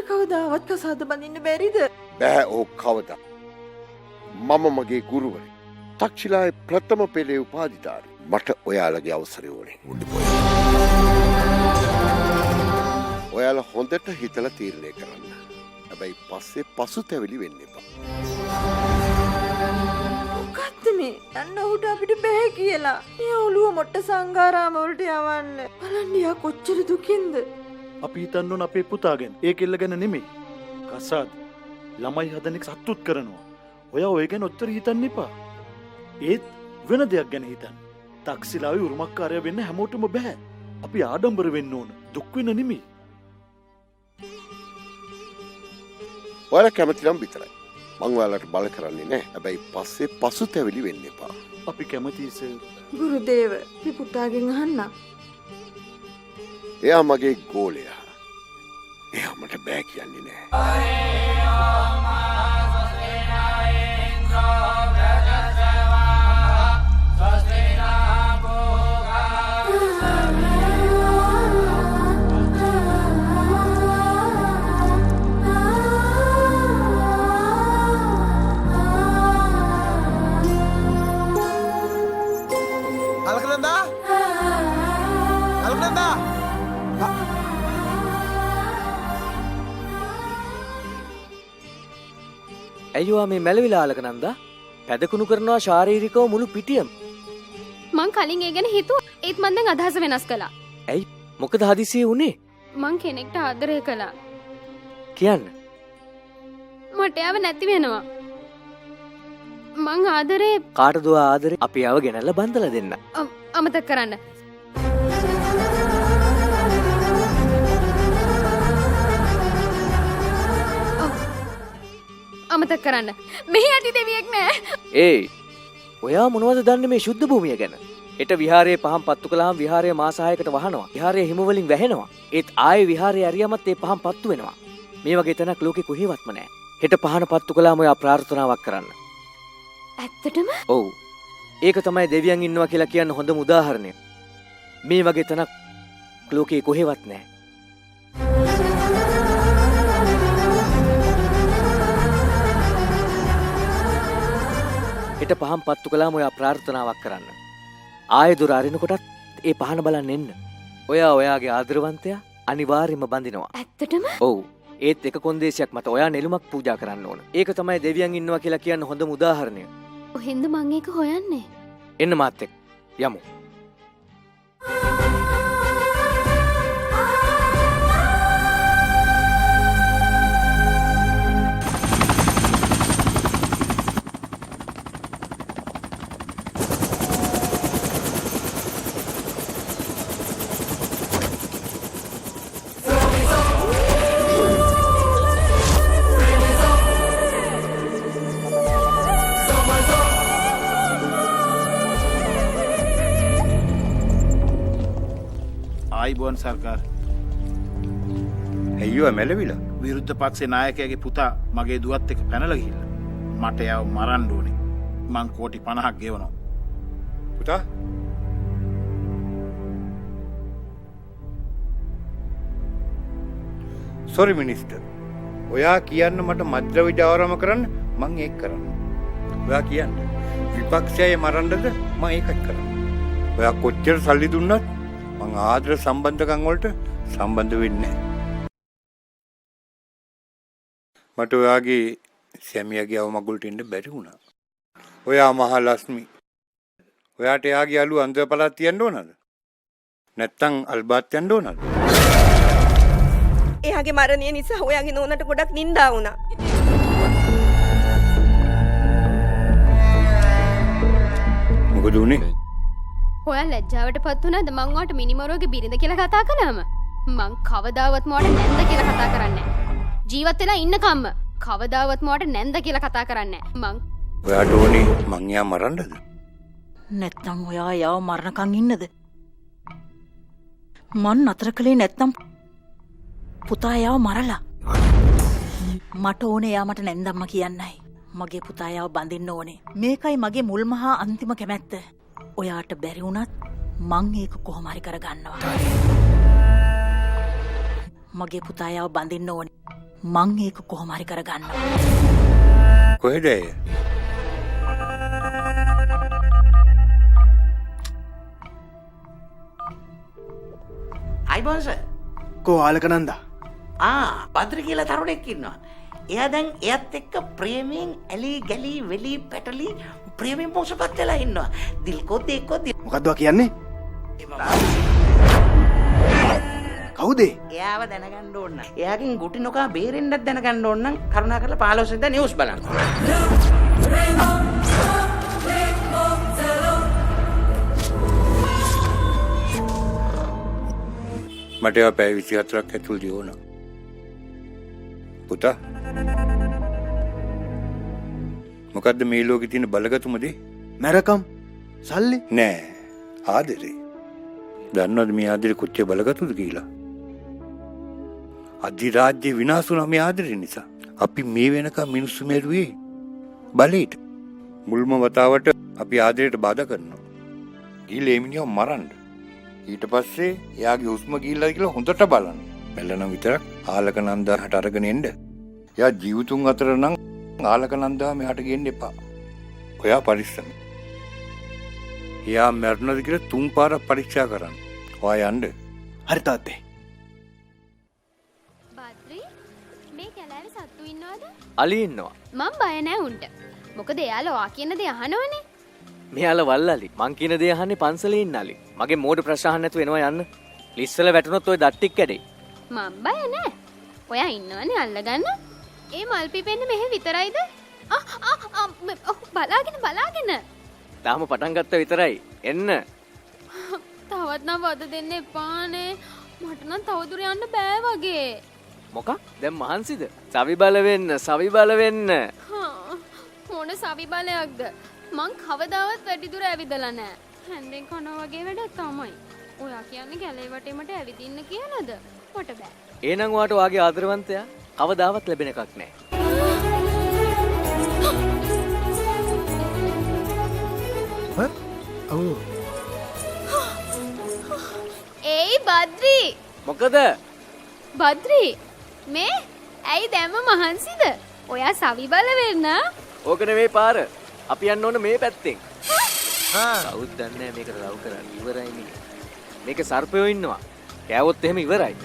කවදාවත් කසාද බඳින්න බැරිද? බෑ ඕ කවදා. මම මගේ ගුරුවරේ. තක්ෂිලාවේ ප්‍රථම පෙළේ උපාධිධාරී. මට ඔයාලගේ අවසරය ඕනේ. ඔයාලා හොඳට හිතලා තීරණය කරන්න. හැබැයි පස්සේ පසුතැවිලි වෙන්න එපා. මොකක්ද මේ? අන්න උඩ අපිට බෑ කියලා. මේ ඔළුව මොට්ට සංඝාරාම වලට යවන්න. බලන්න යා කොච්චර දුකින්ද? අපි හිතන්න ඕන අපේ පුතා ගැන. ඒ කෙල්ල ගැන නෙමෙයි. කසාද ළමයි හදන එක සතුටු කරනවා. ඔයා ඔය ගැන ඔච්චර හිතන්න එපා. ඒත් වෙන දෙයක් ගැන හිතන්න. තක්සිලාවේ උරුමකාරය වෙන්න හැමෝටම බෑ. අපි ආඩම්බර වෙන්න ඕන. දුක් වෙන්න නෙමෙයි. ඔයාලා කැමති නම් විතරයි. මං ඔයාලට බල කරන්නේ නැහැ. හැබැයි පස්සේ පසුතැවිලි වෙන්න එපා. අපි කැමතියි සර්. ගුරුදේව, මේ පුතාගෙන් අහන්න. එයා මගේ ගෝලයා. එයා මට බෑ කියන්නේ නෑ. ඇයිවා මේ මැලවිලා අලකනන්දා පැදකුණු කරනවා ශාරීරිකව මුළු පිටියම. මං කලින් ඒ ගැන හිතුවා. ඒත් මං දැන් අදහස වෙනස් කළා. ඇයි මොකද හදිසියෙ උනේ? මං කෙනෙක්ට ආදරය කළා. කියන්න. මට එයාව නැති වෙනවා. මං ආදරේ කාටද ආදරේ? අපි යව ගෙනල්ලා බන්දලා දෙන්න. අමතක කරන්න. අමතක කරන්න. මෙහි ඇති දෙවියෙක් නෑ. ඒයි ඔයා මොනවද දන්නේ මේ ශුද්ධ භූමිය ගැන? හෙට විහාරයේ පහන් පත්තු කළාම විහාරය මාස 6කට වහනවා. විහාරයේ හිම වලින් වැහෙනවා. ඒත් ආයේ විහාරයේ ඇරියමත් ඒ පහන් පත්තු වෙනවා. මේ වගේ තැනක් ලෝකේ කොහෙවත්ම නෑ. හෙට පහන පත්තු කළාම ඔයා ප්‍රාර්ථනාවක් කරන්න. ඇත්තටම? ඔව්. ඒක තමයි දෙවියන් ඉන්නවා කියලා කියන්න හොඳම උදාහරණය. මේ වගේ තැනක් ලෝකේ කොහෙවත් නෑ. හෙට පහන් පත්තු කළාම ඔයා ප්‍රාර්ථනාවක් කරන්න. ආයෙ දොර අරිනකොටත් ඒ පහන බලන්න එන්න. ඔයා ඔයාගේ ආදරවන්තයා අනිවාර්යයෙන්ම බඳිනවා. ඇත්තටම? ඔව්. ඒත් එක කොන්දේසියක් මත ඔයා නෙළුමක් පූජා කරන්න ඕන. ඒක තමයි දෙවියන් ඉන්නවා කියලා කියන්න හොඳම උදාහරණය. ඔහෙන්ද මං ඒක හොයන්නේ? එන්න මාත් එක්ක යමු. ආයිබෝන් සර්කාර්. ඇයිවා මැලවිලා? විරුද්ධ පක්ෂේ නායකයාගේ පුතා මගේ දුවත් එක්ක පැනලා ගිහිල්ලා. මට යව මරන්න ඕනේ. මං කෝටි 50ක් ගෙවනවා. පුතා සොරි මිනිස්ටර්. ඔයා කියන්න මට මද්ද්‍රව්‍ය ජාවාරම කරන්න මං ඒක කරන්න. ඔයා කියන්න විපක්ෂය මරන්නද මං ඒකත් කරන්න. ඔයා කොච්චර සල්ලි දුන්නත් මං ආදර සම්බන්ධකම් වලට සම්බන්ධ වෙන්නේ නැහැ. මට ඔයාගේ සැමියාගේ අවමගුලට ඉන්න බැරි වුණා. ඔයා මහා ලක්ෂ්මී. ඔයාට එයාගේ අලු අන්දරපළාත් තියන්න ඕනද? නැත්තම් අල්බාත් යන්න ඕනද? එයාගේ මරණය නිසා ඔයාගේ නෝනට ගොඩක් නින්දා වුණා. මොකද උනේ? ඔයා ලැජ්ජාවට පත් වුණාද මං ඔයාට මිනිමරුවගේ බිරිඳ කියලා කතා කළාම? මං කවදාවත් මොවට නැන්ද කියලා කතා කරන්නේ නැහැ. ජීවත් වෙලා ඉන්නකම්ම කවදාවත් මොවට නැන්ද කියලා කතා කරන්නේ නැහැ. මං ඔයාට ඕනේ මං යා මරන්නද? නැත්තම් ඔයා යව මරණකම් ඉන්නද? මන් නතර කළේ නැත්තම් පුතා යව මරලා. මට ඕනේ යා මට නැන්දම්ම කියන්නයි. මගේ පුතා යව බඳින්න ඕනේ. මේකයි මගේ මුල්ම හා අන්තිම කැමැත්ත. ඔයාට බැරි වුණත් මං ඒක කොහොම හරි කරගන්නවා. මගේ පුතා යව බඳින්න ඕනේ. මං ඒක කොහොම හරි කරගන්නවා. කොහෙද ඒ? අයිබෝන් සර්. කෝ ආලකනන්දා? බද්‍ර කියලා තරුණෙක් ඉන්නවා. එයා දැන් එයත් එක්ක ප්‍රේමයෙන් ඇලි ගලි වෙලි පැටලි ප්‍රේමයෙන් පොසපත් වෙලා ඉන්නවා. දිල්කොත් එක්කොත් මොකද්ද කියන්නේ? කවුද? එයාව දැනගන්න ඕන. එයාගෙන් ගුටි නොකා බේරෙන්නත් දැනගන්න ඕන නම් කරුණාකරලා 15 වෙනිදා නිවුස් බලන්න. මට ඒවා පැය 24ක් ඇතුළතදී ඕන. පුතා මොකද්ද මේ ලෝකේ තියෙන බලගතුම දේ? මරකම් සල්ලි නෑ ආදරේ. දන්නවද මේ ආදරේ කොච්චර බලගතුද කියලා? අධිරාජ්‍ය විනාශ වුණා මේ ආදරේ නිසා. අපි මේ වෙනකම් මිනිස්සු මෙරුවේ බලයට. මුල්ම වතාවට අපි ආදරයට බාධා කරනවා. ගිහලා එමිනියව මරන්න. ඊට පස්සේ එයාගේ හුස්ම ගිහිල්ලා කියලා හොඳට බලන්න. බැලන විතරක් ආලකනන්දාට අරගෙන එන්න. එයා ජීවිතුන් අතර නම් ආලකනන්දා මෙහාට ගෙන්න එපා. ඔයා පරිස්සම්. එයා මරණද කියලා 3 පාරක් පරීක්ෂා කරන්න. ඔයා යන්න. හරි තාත්තේ. බද්රි මේ කැලෑවේ සත්තු ඉන්නවද? අලි ඉන්නවා. මං බය නෑ උන්ට. මොකද එයාලා වා කියන දේ අහනවනේ. මෙයාලා වල්ලලි. මං කියන දේ අහන්නේ පන්සලේ ඉන්න අලි. මගේ මෝඩ ප්‍රශ්න අහන්න නැතුව එනවා යන්න. ලිස්සල වැටුනොත් ඔය දට්ටික් කැඩේ. මං බය නෑ. ඔයා ඉන්නවනේ අල්ලගන්න. ඒ මල් පිපෙන්නේ මෙහෙ විතරයිද? බලාගෙන. තාම පටන් ගත්ත විතරයි. එන්න. තවත් නම් වද දෙන්න එපානේ. මට නම් තවදුර යන්න බෑ වගේ. මොකක්? දැන් මහන්සිද? සවි බල වෙන්න. මොන සවි බලයක්ද? මං කවදාවත් වැඩි දුර ඇවිදලා නෑ. හැන්දෙන් කනවා වගේ වැඩක් තමයි. ඔයා කියන්නේ කැලේ වටේමට ඇවිදින්න කියලාද? මට බෑ. එහෙනම් ඔයාට වාගේ ආදරවන්තයා කවදාවත් ලැබෙන එකක් නෑ. ඒයි බද්රි. මොකද? බද්රි මේ ඇයි දැම්ම මහන්සිද? ඔයා සවි බල වෙන්න. ඕක නෙමෙයි පාර. අපි යන්න ඕන මේ පැත්තෙන්. කවුද දන්නේ මේකට ලව් කරන්න ඉවරයි නේ. මේක සර්පයෝ ඉන්නවා. කෑවොත් එහෙම ඉවරයි.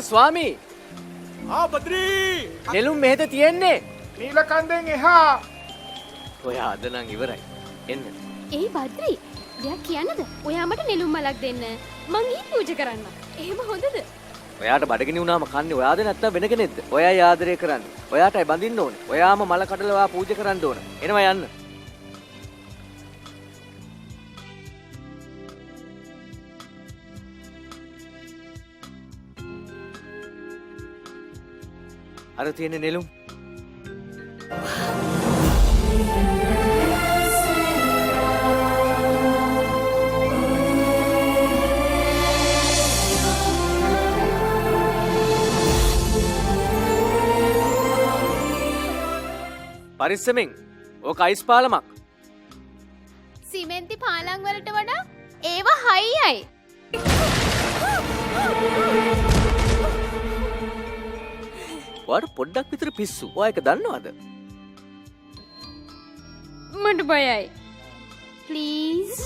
ස්වාමී. බද්රි. නෙළුම් මෙහෙද තියෙන්නේ. නීල කන්දෙන් එහා. ඔයා අද නම් ඉවරයි. එන්න. ඒයි බද්රි දෙයක් කියන්නද? ඔයා මට නෙළුම් මලක් දෙන්න. මං ඊ පූජා කරන්න. එහෙම හොඳද? ඔයාට බඩගිනි වුණාම කන්නේ ඔයාද නැත්නම් වෙන කෙනෙක්ද? ඔයායි ආදරය කරන්නේ. ඔයාටයි බඳින්න ඕනේ. ඔයාම මල කඩලා ඔයා පූජා කරන්න ඕන. එනවා යන්න. අර තියෙන නෙළුම්. පරිස්සමෙන්. ඕක අයිස් පාලමක්. සිමෙන්ති පාලම් වලට වඩා ඒවා හයියයි. ඔයාට පොඩ්ඩක් විතර පිස්සු. ඔයා ඒක දන්නවද? මට බයයි. ප්ලීස්.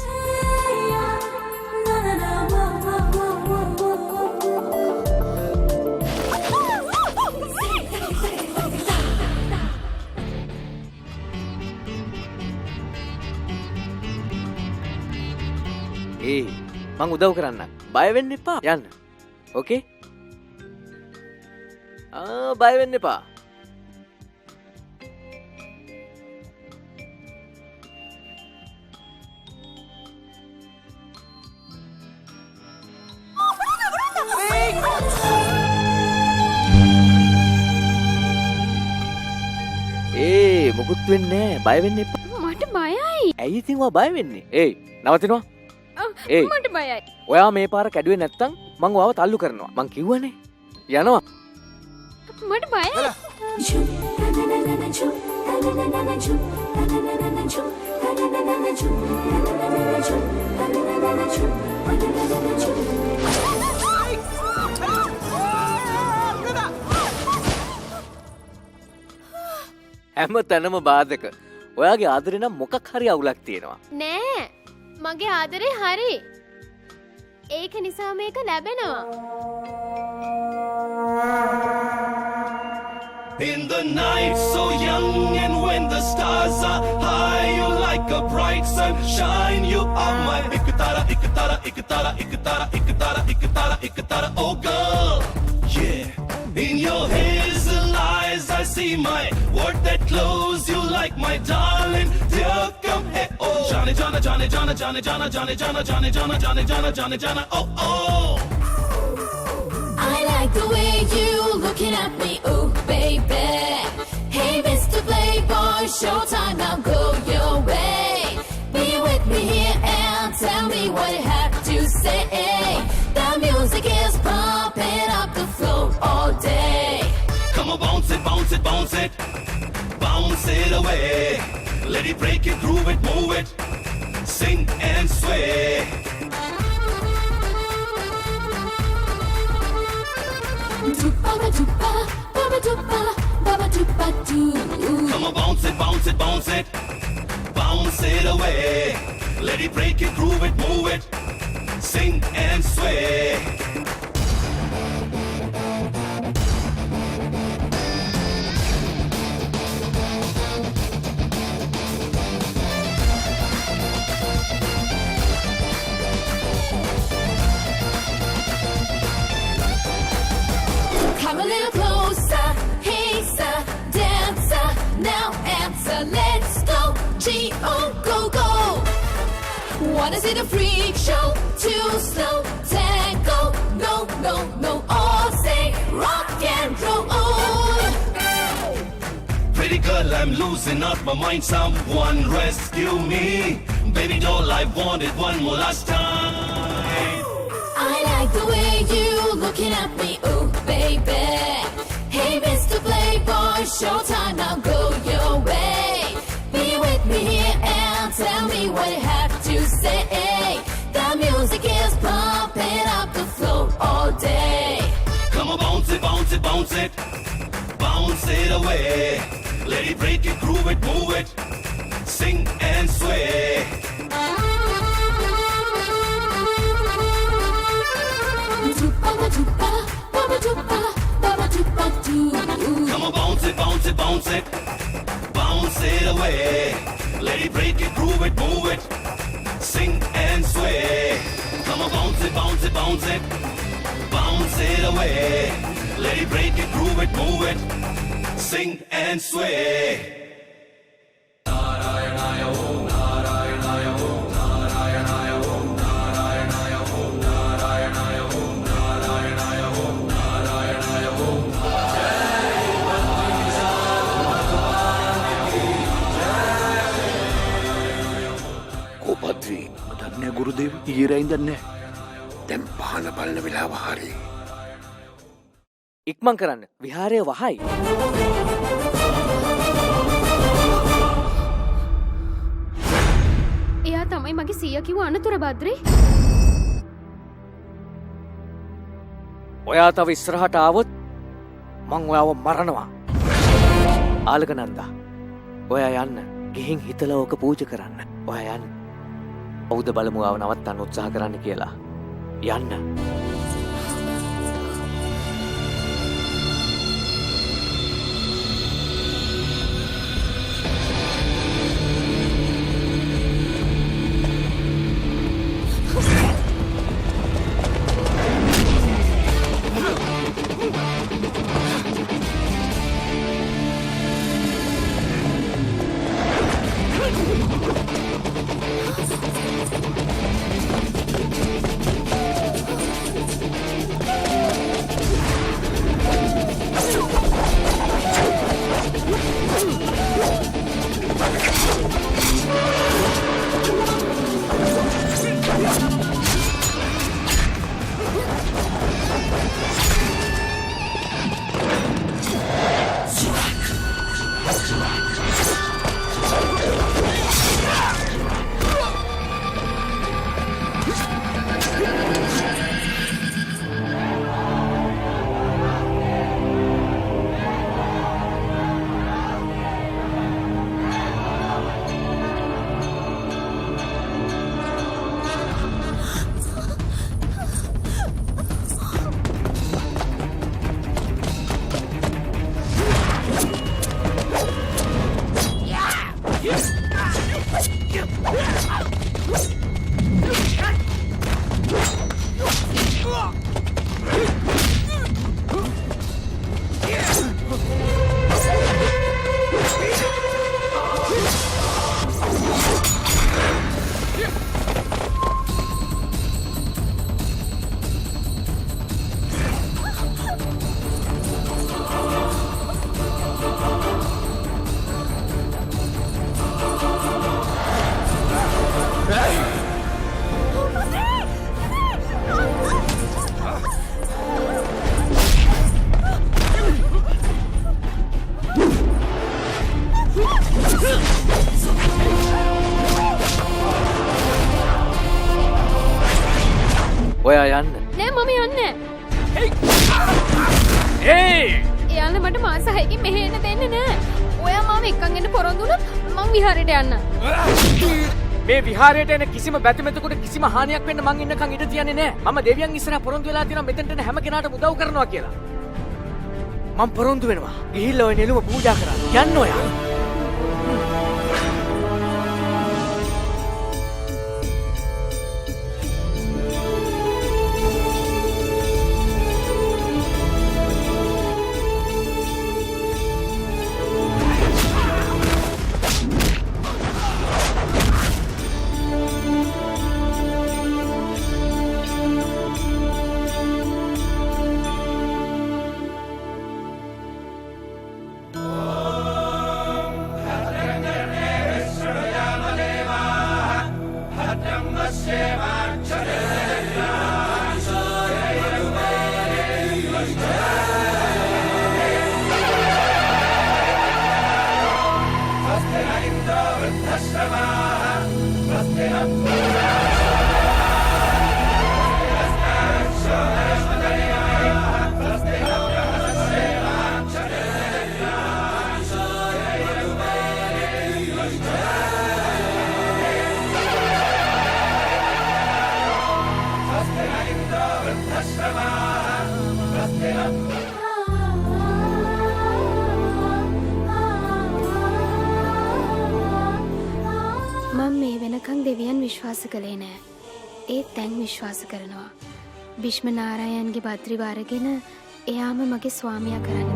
මං උදව් කරන්න. බය වෙන්න එපා. යන්න. ඕකේ? බය වෙන්න එපා. මොකුත් වෙන්නේ නැහැ. බය වෙන්න එපා. මට බයයි. ඇයි ඉතින් ඔයා බය වෙන්නේ? නවතිනවා. මට බයයි. ඔයා මේ පාර කැඩුවේ නැත්තම් මං ඔයාව තල්ලු කරනවා. මං කිව්වනේ. යනවා. මට බයයි. හැම තැනම බාධක. ඔයාගේ ආදරේ නම් මොකක් හරි අවුලක් තියෙනවා. නෑ. මගේ ආදරේ හරි. ඒක නිසා මේක ලැබෙනවා. In the night so young and when the stars are high you like a bright sunshine you are my ikatara ikatara ikatara ikatara ikatara ikatara ikatara oh girl yeah in your hazel eyes I see my world that close you like my darling dear come here oh Johnny Johnny Johnny Johnny Johnny Johnny Johnny Johnny Johnny Johnny Johnny Johnny Johnny Johnny oh oh I like the way you looking at me, ooh baby. Hey Mr. Playboy, showtime now, go your way. Be with me here and tell me what you have to say. The music is pumping up the floor. bounce it, bounce it away. Let it break it, groove it, move it, sing and sway. Come on, bounce it, bounce it, bounce it, bounce it away. Let it break it, groove it, move it, sing and sway. Come a little closer, hey sir, dancer, now answer, let's go, G-O, go, go. Wanna see the freak show, too slow, tango, no, no, no, all say rock and roll. Pretty girl, I'm losing out my mind, someone rescue me. Baby doll, I want it one more last time. I like the way you looking at me, ooh baby. Hey Mr. Playboy, showtime, now go your way. Be with me here and tell me what you have to say. The music is pumping up the flow all day. Come on, bounce it, bounce it, bounce it, bounce it away. Let it break it, groove it, move it, sing and sway. Come on, bounce it, bounce it, bounce it, bounce it away. Let it break it, groove it, move it, sing and sway. Come on, bounce it, bounce it, bounce it, bounce it away. Let it break it, groove it, move it, sing and sway. දන්නේ ගුරුදේව ඊරයින් දන්නේ දැන් පහන බලන වෙලාව හරි. ඉක්මන් කරන්න විහාරය වහයි. එයා තමයි මගේ සීයා කිව්ව අනතුර බද්රි. ඔයා තව ඉස්සරහට ආවොත් මං ඔයාව මරනවා. ආලකනන්දා ඔයා යන්න ගිහින් හිතලා ඕක පූජ කරන්න. ඔයා යන්න. කවුද බලමු ආව නවත්තන්න උත්සාහ කරන්න කියලා. යන්න. මම යන්නේ ඒ එයාලා මට මාස 6කින් මෙහෙ එන්න දෙන්නේ නෑ. ඔයා මාව එක්කන් එන්න පොරොන්දු වුණොත් මං විහාරයට යන්න. මේ විහාරයට එන කිසිම බැතිමෙකුට කිසිම හානියක් වෙන්න මං ඉන්නකන් ඉඩ තියන්නේ නෑ. මම දෙවියන් ඉස්සරහ පොරොන්දු වෙලා තියෙනවා මෙතනට එන හැම කෙනාටම උදව් කරනවා කියලා. මං පොරොන්දු වෙනවා. ගිහිල්ලා ඔය නෙළුම පූජා කරන්න. යන්න ඔයා. මම මේ වෙනකන් දෙවියන් විශ්වාස කළේ නෑ. ඒත් දැන් විශ්වාස කරනවා. භීෂ්ම නාරායන්ගේ බද්රිව අරගෙන එයාම මගේ ස්වාමියා කරන්න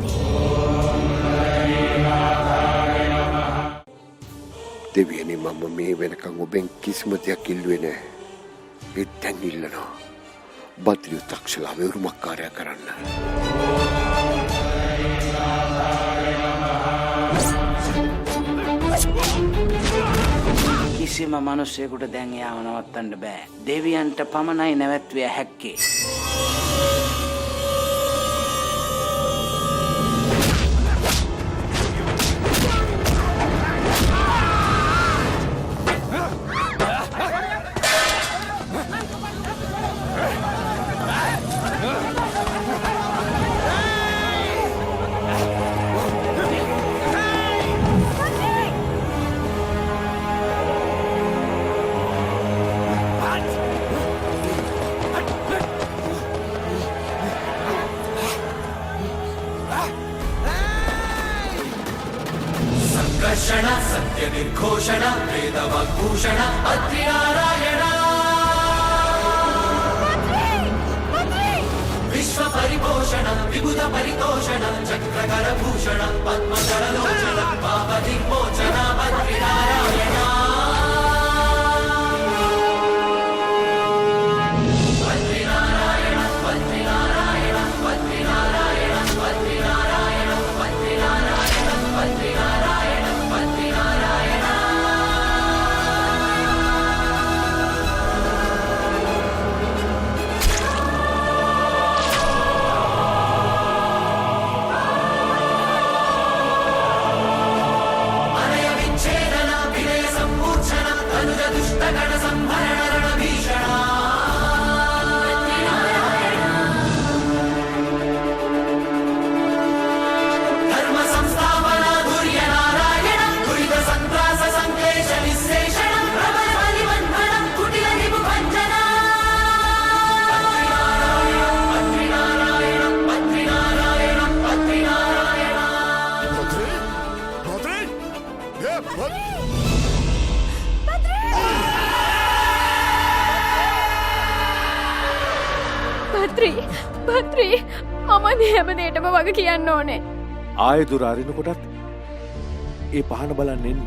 දෙවියනි මම මේ වෙනකන් ඔබෙන් කිසිම දෙයක් ඉල්ලුවේ නෑ. ඒත් දැන් ඉල්ලනවා. බද්රිව තක්ෂලා වේරුමක්කාරය කරන්න. කිසිම මිනිසෙකුට දැන් යාව නවත්තන්න බෑ. දෙවියන්ට පමණයි නැවැත්විය හැක්කේ. संकर्षण सत्य निर्घोषण वेदवाग्भूषण अत्रिनारायण विश्व परिपोषण विबुध परितोषण चक्रकर भूषण पद्मकर लोचन पाप विमोचन अत्रिनारायण භද්‍රී මම හැම දෙයකටම වග කියන්න ඕනේ. ආයෙ දුර අරිනකොටත් ඒ පහන බලන්න එන්න.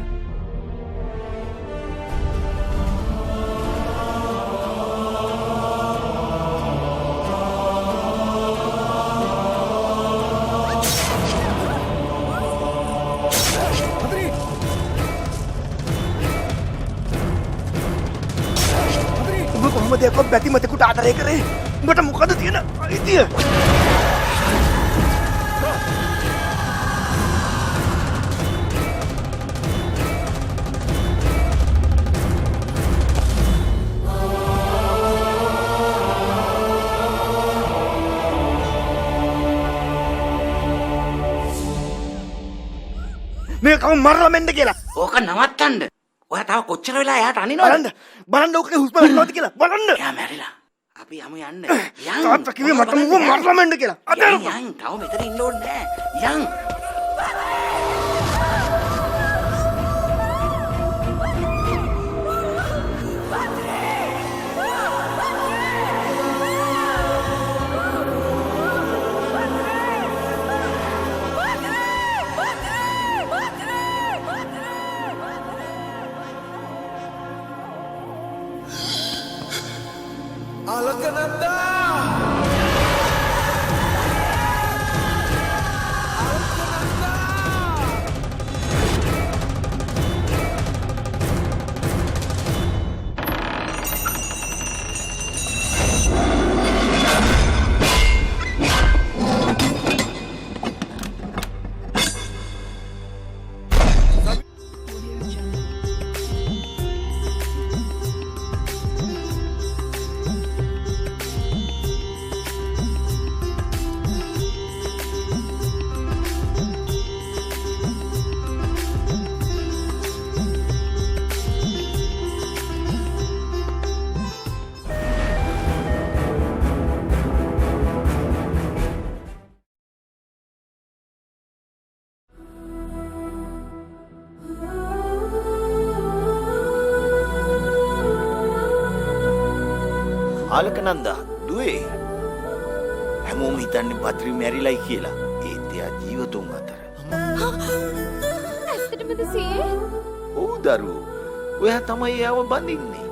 ඔබ කොහොමද එක්ක බැතිමතෙකුට ආදරය කරේ? උඹට මොකද තියෙන අයිතිය? තව මරලා මෙන්න කියලා. ඕක නවත්තන්න. ඔයා තව කොච්චර වෙලා එයාට අනිනවද? බලන්න. බලන්න ඕකේ හුස්ම වෙනවද කියලා. බලන්න. එයා මැරිලා. අපි යමු යන්න. තාත්තා කිව්වේ මට මුව මරලා මෙන්න කියලා. අතන. යන් තව මෙතන ඉන්න ඕනේ නෑ. යන්. ආලකනන්දා දුවේ හැමෝම හිතන්නේ බද්රි මැරිලයි කියලා. ඒත් එයා ජීවතුන් අතර. ඇත්තටමද සීයේ? ඔව් දරුවෝ. ඔයා තමයි එයාව බඳින්නේ.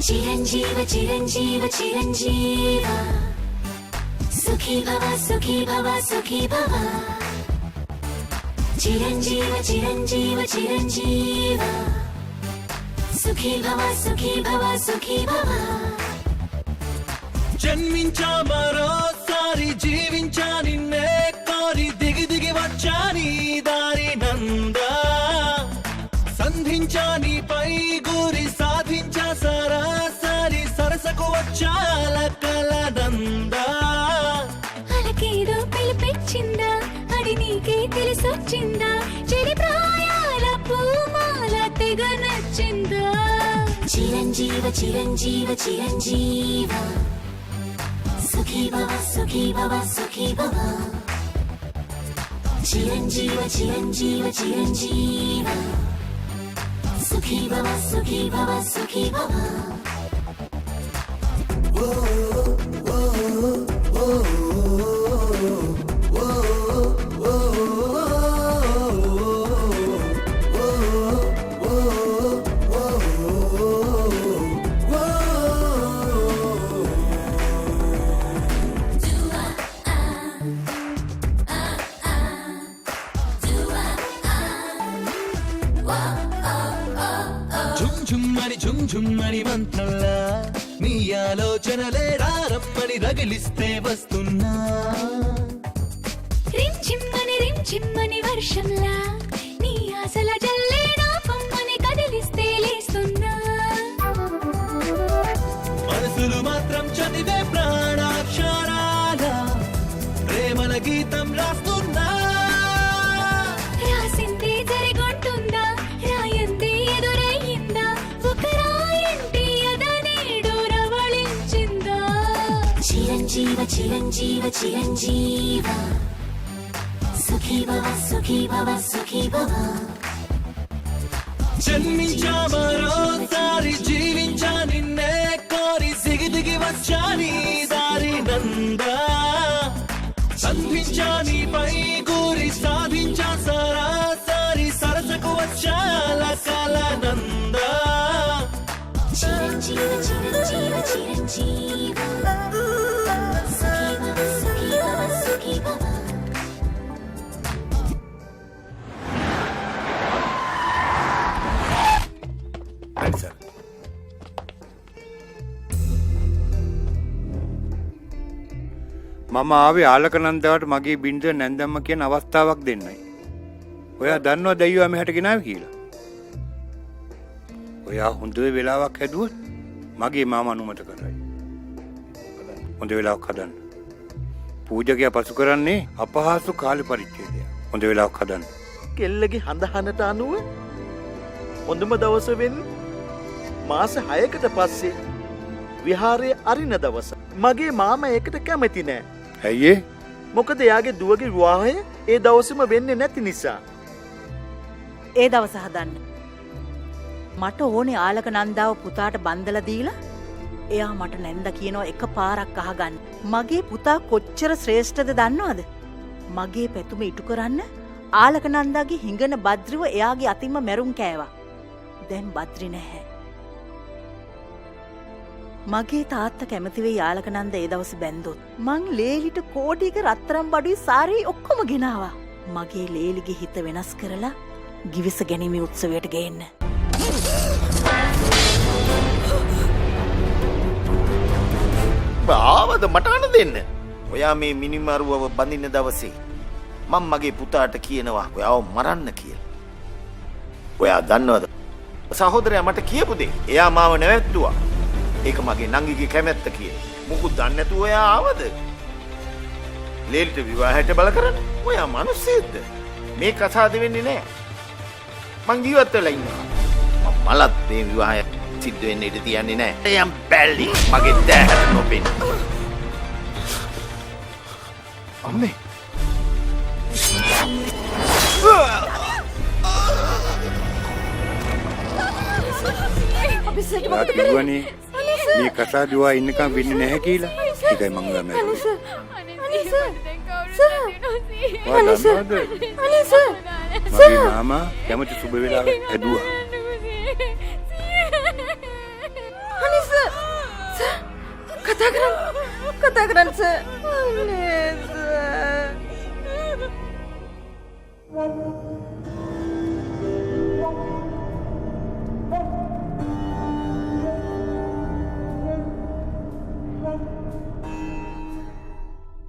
చిరంజీవ చిరంజీవ చిరంజీవ సుఖీ భవ సుఖీ భవ సుఖీ భవ చిరంజీవ చిరంజీవ చిరంజీవ సుఖీ భవ సుఖీ భవ సుఖీ భవ జన్మించా మరోసారి జీవించా నిన్నే కోరి దిగి దిగి వచ్చా నీ దారి నందా సంధించా నీపై గురి సాధించా సరాసరి సరసకు వచ్చాల కలనందా అలకేదో పిలిపించిందా అది నీకే తెలిసొచ్చిందా చెడి ప్రాయాల పూమాల తెగ నచ్చిందా చిరంజీవ చిరంజీవ చిరంజీవ సుఖీ భవ సుఖీ భవ సుఖీ భవ చిరంజీవ చిరంజీవ చిరంజీవ సుఖీ భవ సుఖీ భవ సుఖీ భవ ఝుమ్ ఝుమ్మని మంత్రంలా నీ ఆలోచనలే రారమ్మని రగిలిస్తే వస్తున్నా రిం చిమ్మని వర్షంలా నీ ఆశల జల్లే నా పొమ్మని కదిలిస్తే లేస్తున్నా మనసులు మాత్రం చదివే ప్రాణాక్షరాల ప్రేమల గీతం రాస్తున్నా రాసింది జరిగొంటుందా రాయంది ఎదురయ్యిందా ఒక రాయంటి ఎదనేడు రవళించిందా చిరంజీవ చిరంజీవ చిరంజీవ సుఖీ భవ సుఖీ భవ సుఖీ భవ జన్మించా మరోసారి జీవించా నిన్నే కోరి దిగి దిగి వచ్చా నీ దారి నందా సంధించా నీపై గురి సాధించా సరాసరి సరసకు వచ్చాల కలనందా చిరంజీవ చిరంజీవ చిరంజీవ సుఖీ భవ సుఖీ భవ సుఖీ భవ මම ආවේ ආලකනන්දාවට මගේ බින්දුව නැන්දම්ම කියන අවස්ථාවක් දෙන්නයි. ඔයා දන්නවද අයියෝ මෙහාට ගෙනාවේ කියලා? ඔයා හොඳ වෙලාවක් හැදුවොත් මගේ මාමා අනුමත කරයි. හොඳ වෙලාවක් හදන්න. පූජකයා පසු කරන්නේ අපහසු කාල පරිච්ඡේදය. හොඳ වෙලාවක් හදන්න. කෙල්ලගේ හඳහනට අනුව හොඳම දවස වෙන්නේ මාස 6කට පස්සේ විහාරයේ අරින දවස. මගේ මාමා ඒකට කැමති නෑ. ඇයි ඒ? මොකද එයාගේ දුවගේ විවාහය ඒ දවසේම වෙන්නේ නැති නිසා. ඒ දවස හදන්න. මට ඕනේ ආලක නන්දාව පුතාට බන්දලා දීලා එයා මට නැන්ද කියනවා එක පාරක් අහගන්න. මගේ පුතා කොච්චර ශ්‍රේෂ්ඨද දන්නවද? මගේ පැතුම ඉටු කරන්න ආලක නන්දාගේ හිඟන බද්‍රිව එයාගේ අතින්ම මැරුම් කෑවා. දැන් බද්‍රි නැහැ. මගේ තාත්තා කැමති වෙයි ආලක නන්ද ඒ දවස් බැන්දොත්. මං ලේලිට කෝටියක රත්තරන් බඩුයි සාරී ඔක්කොම ගෙනාවා. මගේ ලේලිගේ හිත වෙනස් කරලා ගිවිස ගැනීමේ උත්සවයට ගේන්න. ආවද මට අණ දෙන්න. ඔයා මේ මිනිමරුවව බඳින්න දවසේ මම මගේ පුතාට කියනවා ඔයාව මරන්න කියලා. ඔයා දන්නවද? සහෝදරයා මට කියපු දේ. එයා මාව නැවැත්තුවා. ඒක මගේ නංගිගේ කැමැත්ත කියලා. මොකුත් දන්නේ නැතුව ඔයා ආවද? ලේලිට විවාහයට බල කරන්න. ඔයා මිනිස්සෙක්ද? මේ කතාද වෙන්නේ නැහැ. මං ජීවත් වෙලා ඉන්නවා. මලත් මේ විවාහය සිද්ධ වෙන්න ඉඩ තියන්නේ නැහැ. එයම් බැලි මගේ දැහැට නොපෙන්න. අම්මේ. ඔයා කිව්වනේ මේ කසාදුවා ඉන්නකම් වෙන්නේ නැහැ කියලා. ඒකයි මං ගමන්නේ. මගේ මාමා කැමති සුබ වෙලාවක් හැදුවා. කතා කරන්න සර්. අනේ සර්.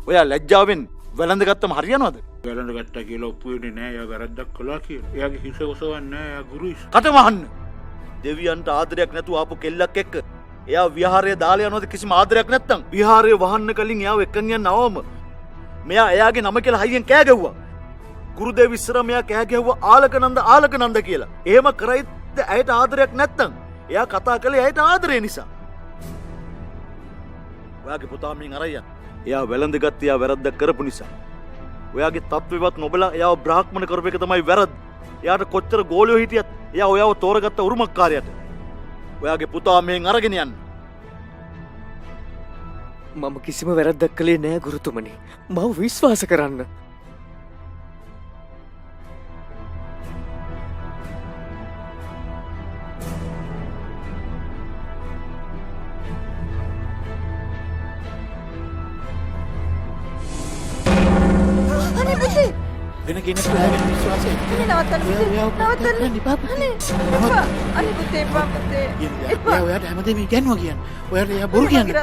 ඔයා ලැජ්ජාවෙන් වැළඳ ගත්තම හරියනවද? වැළඳ ගත්තා කියලා ඔප්පු වෙන්නේ නෑ. එයා වැරද්දක් කළා කියලා. එයාගේ හිස ඔසවන්නේ නෑ. එයා ගුරුයි. කටමහන්න. දෙවියන්ට ආදරයක් නැතුව ආපු කෙල්ලක් එක්ක එයා විහාරය දාලා යනවද කිසිම ආදරයක් නැත්තම්? විහාරය වහන්න කලින් එයාව එක්කන් යන්න ආවම මෙයා එයාගේ නම කියලා හයියෙන් කෑ ගැව්වා. ගුරුදේව ඉස්සර මෙයා කෑ ගැව්වා ආලක නන්ද කියලා. එහෙම කරයිද ඇයට ආදරයක් නැත්තම්? එයා කතා කළේ ඇයට ආදරය නිසා. ඔයාගේ පුතා මින් අරයන්. එයා වැළඳ ගත්තේ එයා වැරද්දක් කරපු නිසා. ඔයාගේ තත්ත්වෙවත් නොබලා එයාව බ්‍රාහ්මණ කරපු එක තමයි වැරද්ද. එයාට කොච්චර ගෝලියෝ හිටියත් එයා ඔයාව තෝරගත්ත උරුමකාරයට. ඔයාගේ පුතා මෙහෙන් අරගෙන යන්න. මම කිසිම වැරද්දක් කළේ නෑ ගුරුතුමනි. මම විශ්වාස කරන්න. වෙන කෙනෙක් හොයාගෙන විශ්වාසය. නවත්තන්න. එපා. අනේ පුතේ එපා පුතේ. එයා ඔයාට හැමදේම ඉගෙනුවා කියන්නේ. ඔයාට එයා බොරු කියන්නේ.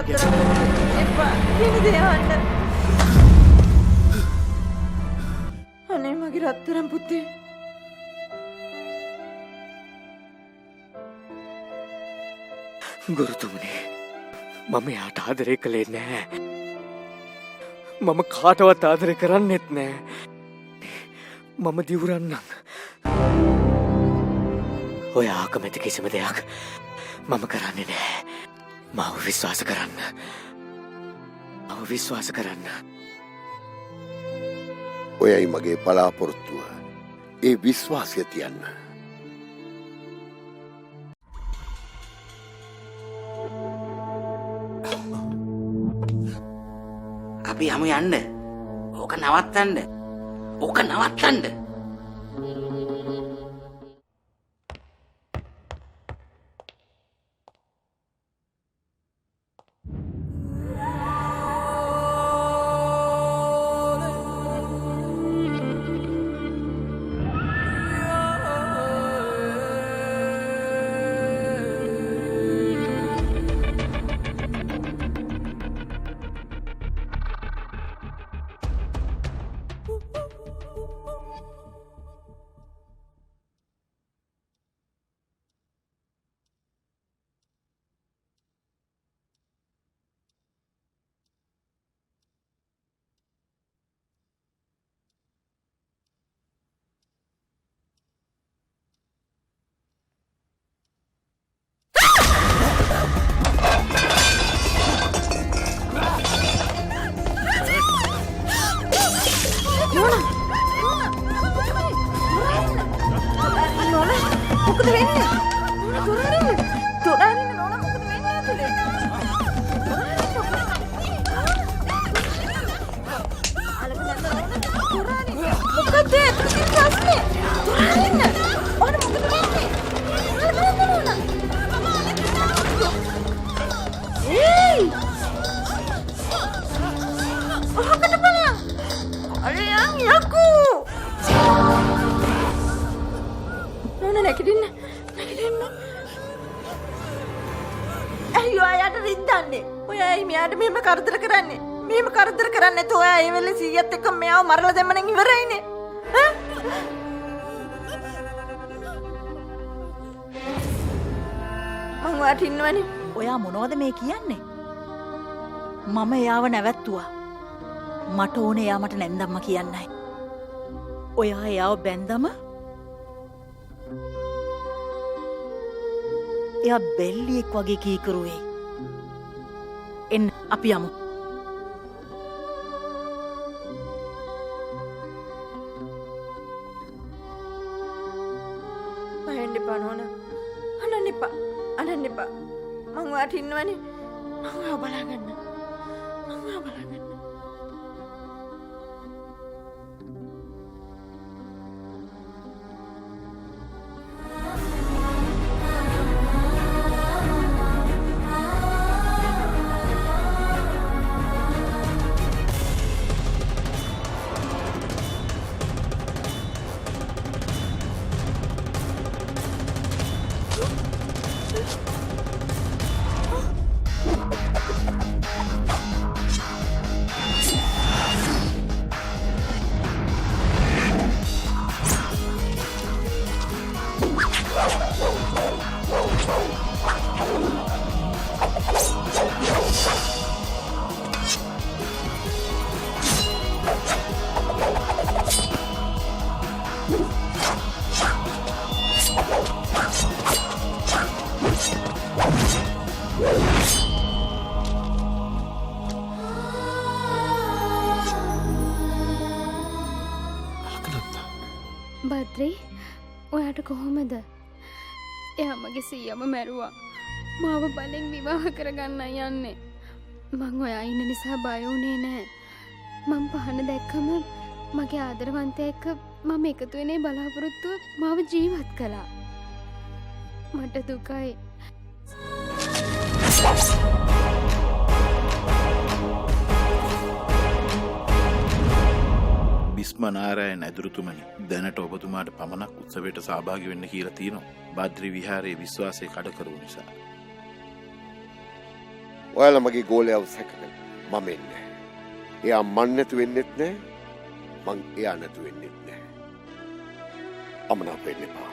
එපා. කියන දේ අහන්න. අනේ මගේ රත්තරන් පුතේ. ගුරුතුමනි, මම යාට ආදරය කළේ නෑ. මම කාටවත් ආදරය කරන්නෙත් නෑ. මම දිවුරන්නම්. ඔය ආකමැති කිසිම දෙයක් මම කරන්නේ නෑ. මාව විශ්වාස කරන්න. මාව විශ්වාස කරන්න. ඔයයි මගේ බලාපොරොත්තුව. ඒ විශ්වාසය තියන්න. අපි යමු යන්න. ඕක නවත්තන්න. ඕක නවත්තන්න. මොකද වෙන්නේ? තොරාරින්න නෝනා මොකද වෙන්නේ ඇතුලේ? මොකද ඇතුලේ ප්‍රශ්නේ? තොරාරින්න. ඕන මොකද වෙන්නේ? නෝනා. ඒයි! ඔහකට බලන්න. අයියන් යකෝ. නෝනා නැගිටින්න. ඇයි ඔයාට රිද්දන්නේ? ඔයා ඇයි මෙයාට මෙහෙම කරදර කරන්නේ? මෙහෙම කරදර කරන්නේ නැතුව ඔයා ඒ වෙලේ 100ත් එක්ක මෙයාව මරලා දැම්ම නම් ඉවරයිනේ. ඈ? මං ඔයාට ඉන්නවනේ. ඔයා මොනවද මේ කියන්නේ? මම එයාව නැවැත්තුවා. මට ඕනේ එයා මට නැන්දම්ම කියන්නයි. ඔයා එයාව බැන්දම එයා බෙල්ලියෙක් වගේ කීකරුවේ. එන්න අපි යමු. මහෙන්න එපා නෝනා. අනන්න එපා. අනන්න එපා. මං ඔයාට ඉන්නවනේ. මං ඔයාව බලාගන්න. මං ඔයාව බලාගන්න. බද්‍රි ඔයාට කොහොමද? එයා මගේ සීයම මැරුවා. මාව බලෙන් විවාහ කරගන්න යන්නේ. මං ඔයා ඉන්න නිසා බය වුණේ නෑ. මං පහන දැක්කම මගේ ආදරවන්තයා එක්ක මම එකතු වෙන්නේ බලාපොරොත්තුව මාව ජීවත් කළා. මට දුකයි. බිස්මනාරායන ඇදුරුතුමනි, දැනට ඔබතුමාට පමණක් උත්සවයට සහභාගී වෙන්න කියලා තියෙනවා. බද්‍රි විහාරයේ විශ්වාසය කඩ කරපු නිසා. ඔයාලා මගේ ගෝලයාව සැකගෙන මම එන්නේ. එයා මන් නැතු වෙන්නෙත් නෑ. මං එයා නැතු වෙන්නෙත් නෑ. අමනාප වෙන්න එපා.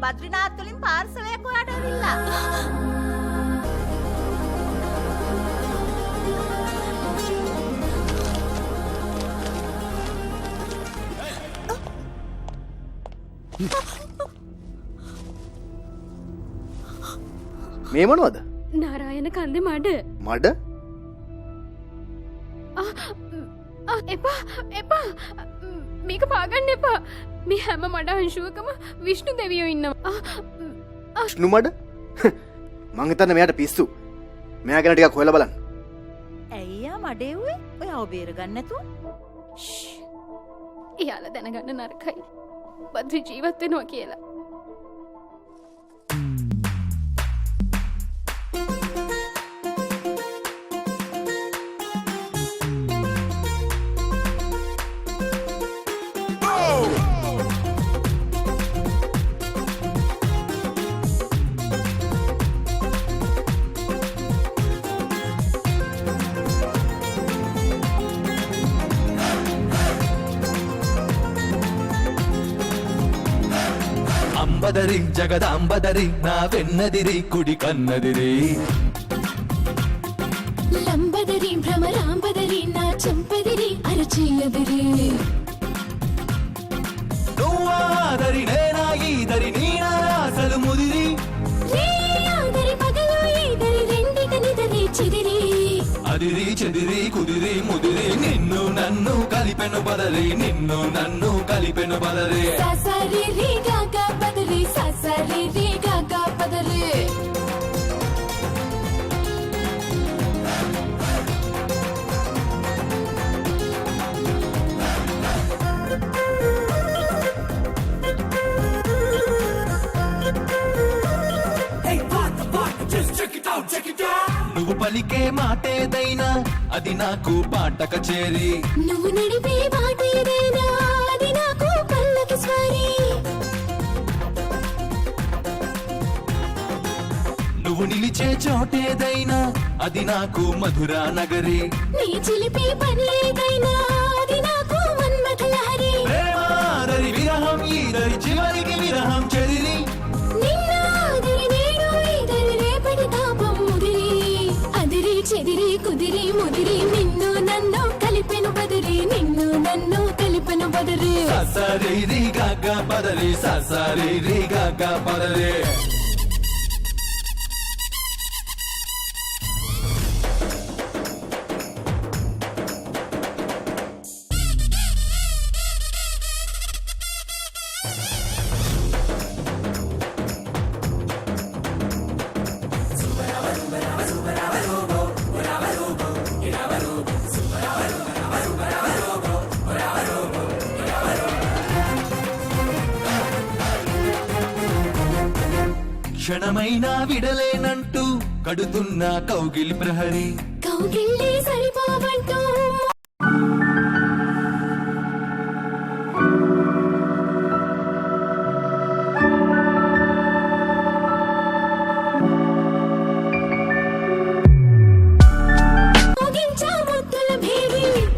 බද්‍රිනාත් වලින් පාර්සලයක් ඔයාට ඇවිල්ලා. මේ මොනවද? නාරායන කන්දේ මඩ. මඩ? එපා එපා මේක පාගන්න එපා. මේ හැම මඩ අංශුවකම විෂ්ණු දෙවියෝ ඉන්නවා. විෂ්ණු මඩ? මං හිතන්නේ මෙයාට පිස්සු. මෙයා ගැන ටිකක් හොයලා බලන්න. ඇයියා මඩේව්වේ? ඔය ආව බේරගන්න නැතුව? එයාලා දැනගන්න නරකයි. බද්‍රි ජීවත් වෙනවා කියලා. అంబదరి జగదాంబదరి నా వెన్నదిరి కుడి కన్నదిరి లంబదరి భ్రమరాంబదరి నా చంపదిరి అరచేయదిరి నువ్వాదరి నేనా ఈదరి నీనా అసలు ముదిరి రేయాదరి పగలు ఈదరి రెండిట నిదరి చెదిరి అదిరి చెదిరి కుదిరి ముదిరి నిన్ను నన్ను కలిపెను బదరి నిన్ను నన్ను కలిపెను బదరి ససరి రి గాగా పదరి ససరి రి గాగా పదరి నువ్వు పలికే మాటేదైనా అది నాకు పాట కచేరి నువ్వు నడిపే బాటేదైనా అది నాకు పల్లకి స్వారీ నువ్వు నిలిచే చోటేదైనా అది నాకు మధురా నగరి నీ చిలిపి పని ఏదైనా అది నాకు మన్మథ లహరి ప్రేమాదరి విరహం ఈదరి చివరికి విరహం చెదిరి నిన్నాదరి నేడు ఈదరి రేపటి తాపం ముదిరి అదిరి చెదిరి కుదిరి ముదిరి నిన్ను నన్ను కలిపెను బదిరి నిన్ను నన్ను కలిపెను బదిరి ససరి రి గాగా పదరి ససరి రి గాగా పదరి క్షణమైనా విడలేనంటూ కడుతున్న కౌగిలి ప్రహరి కౌగిళ్ళే సరిపోవంటూ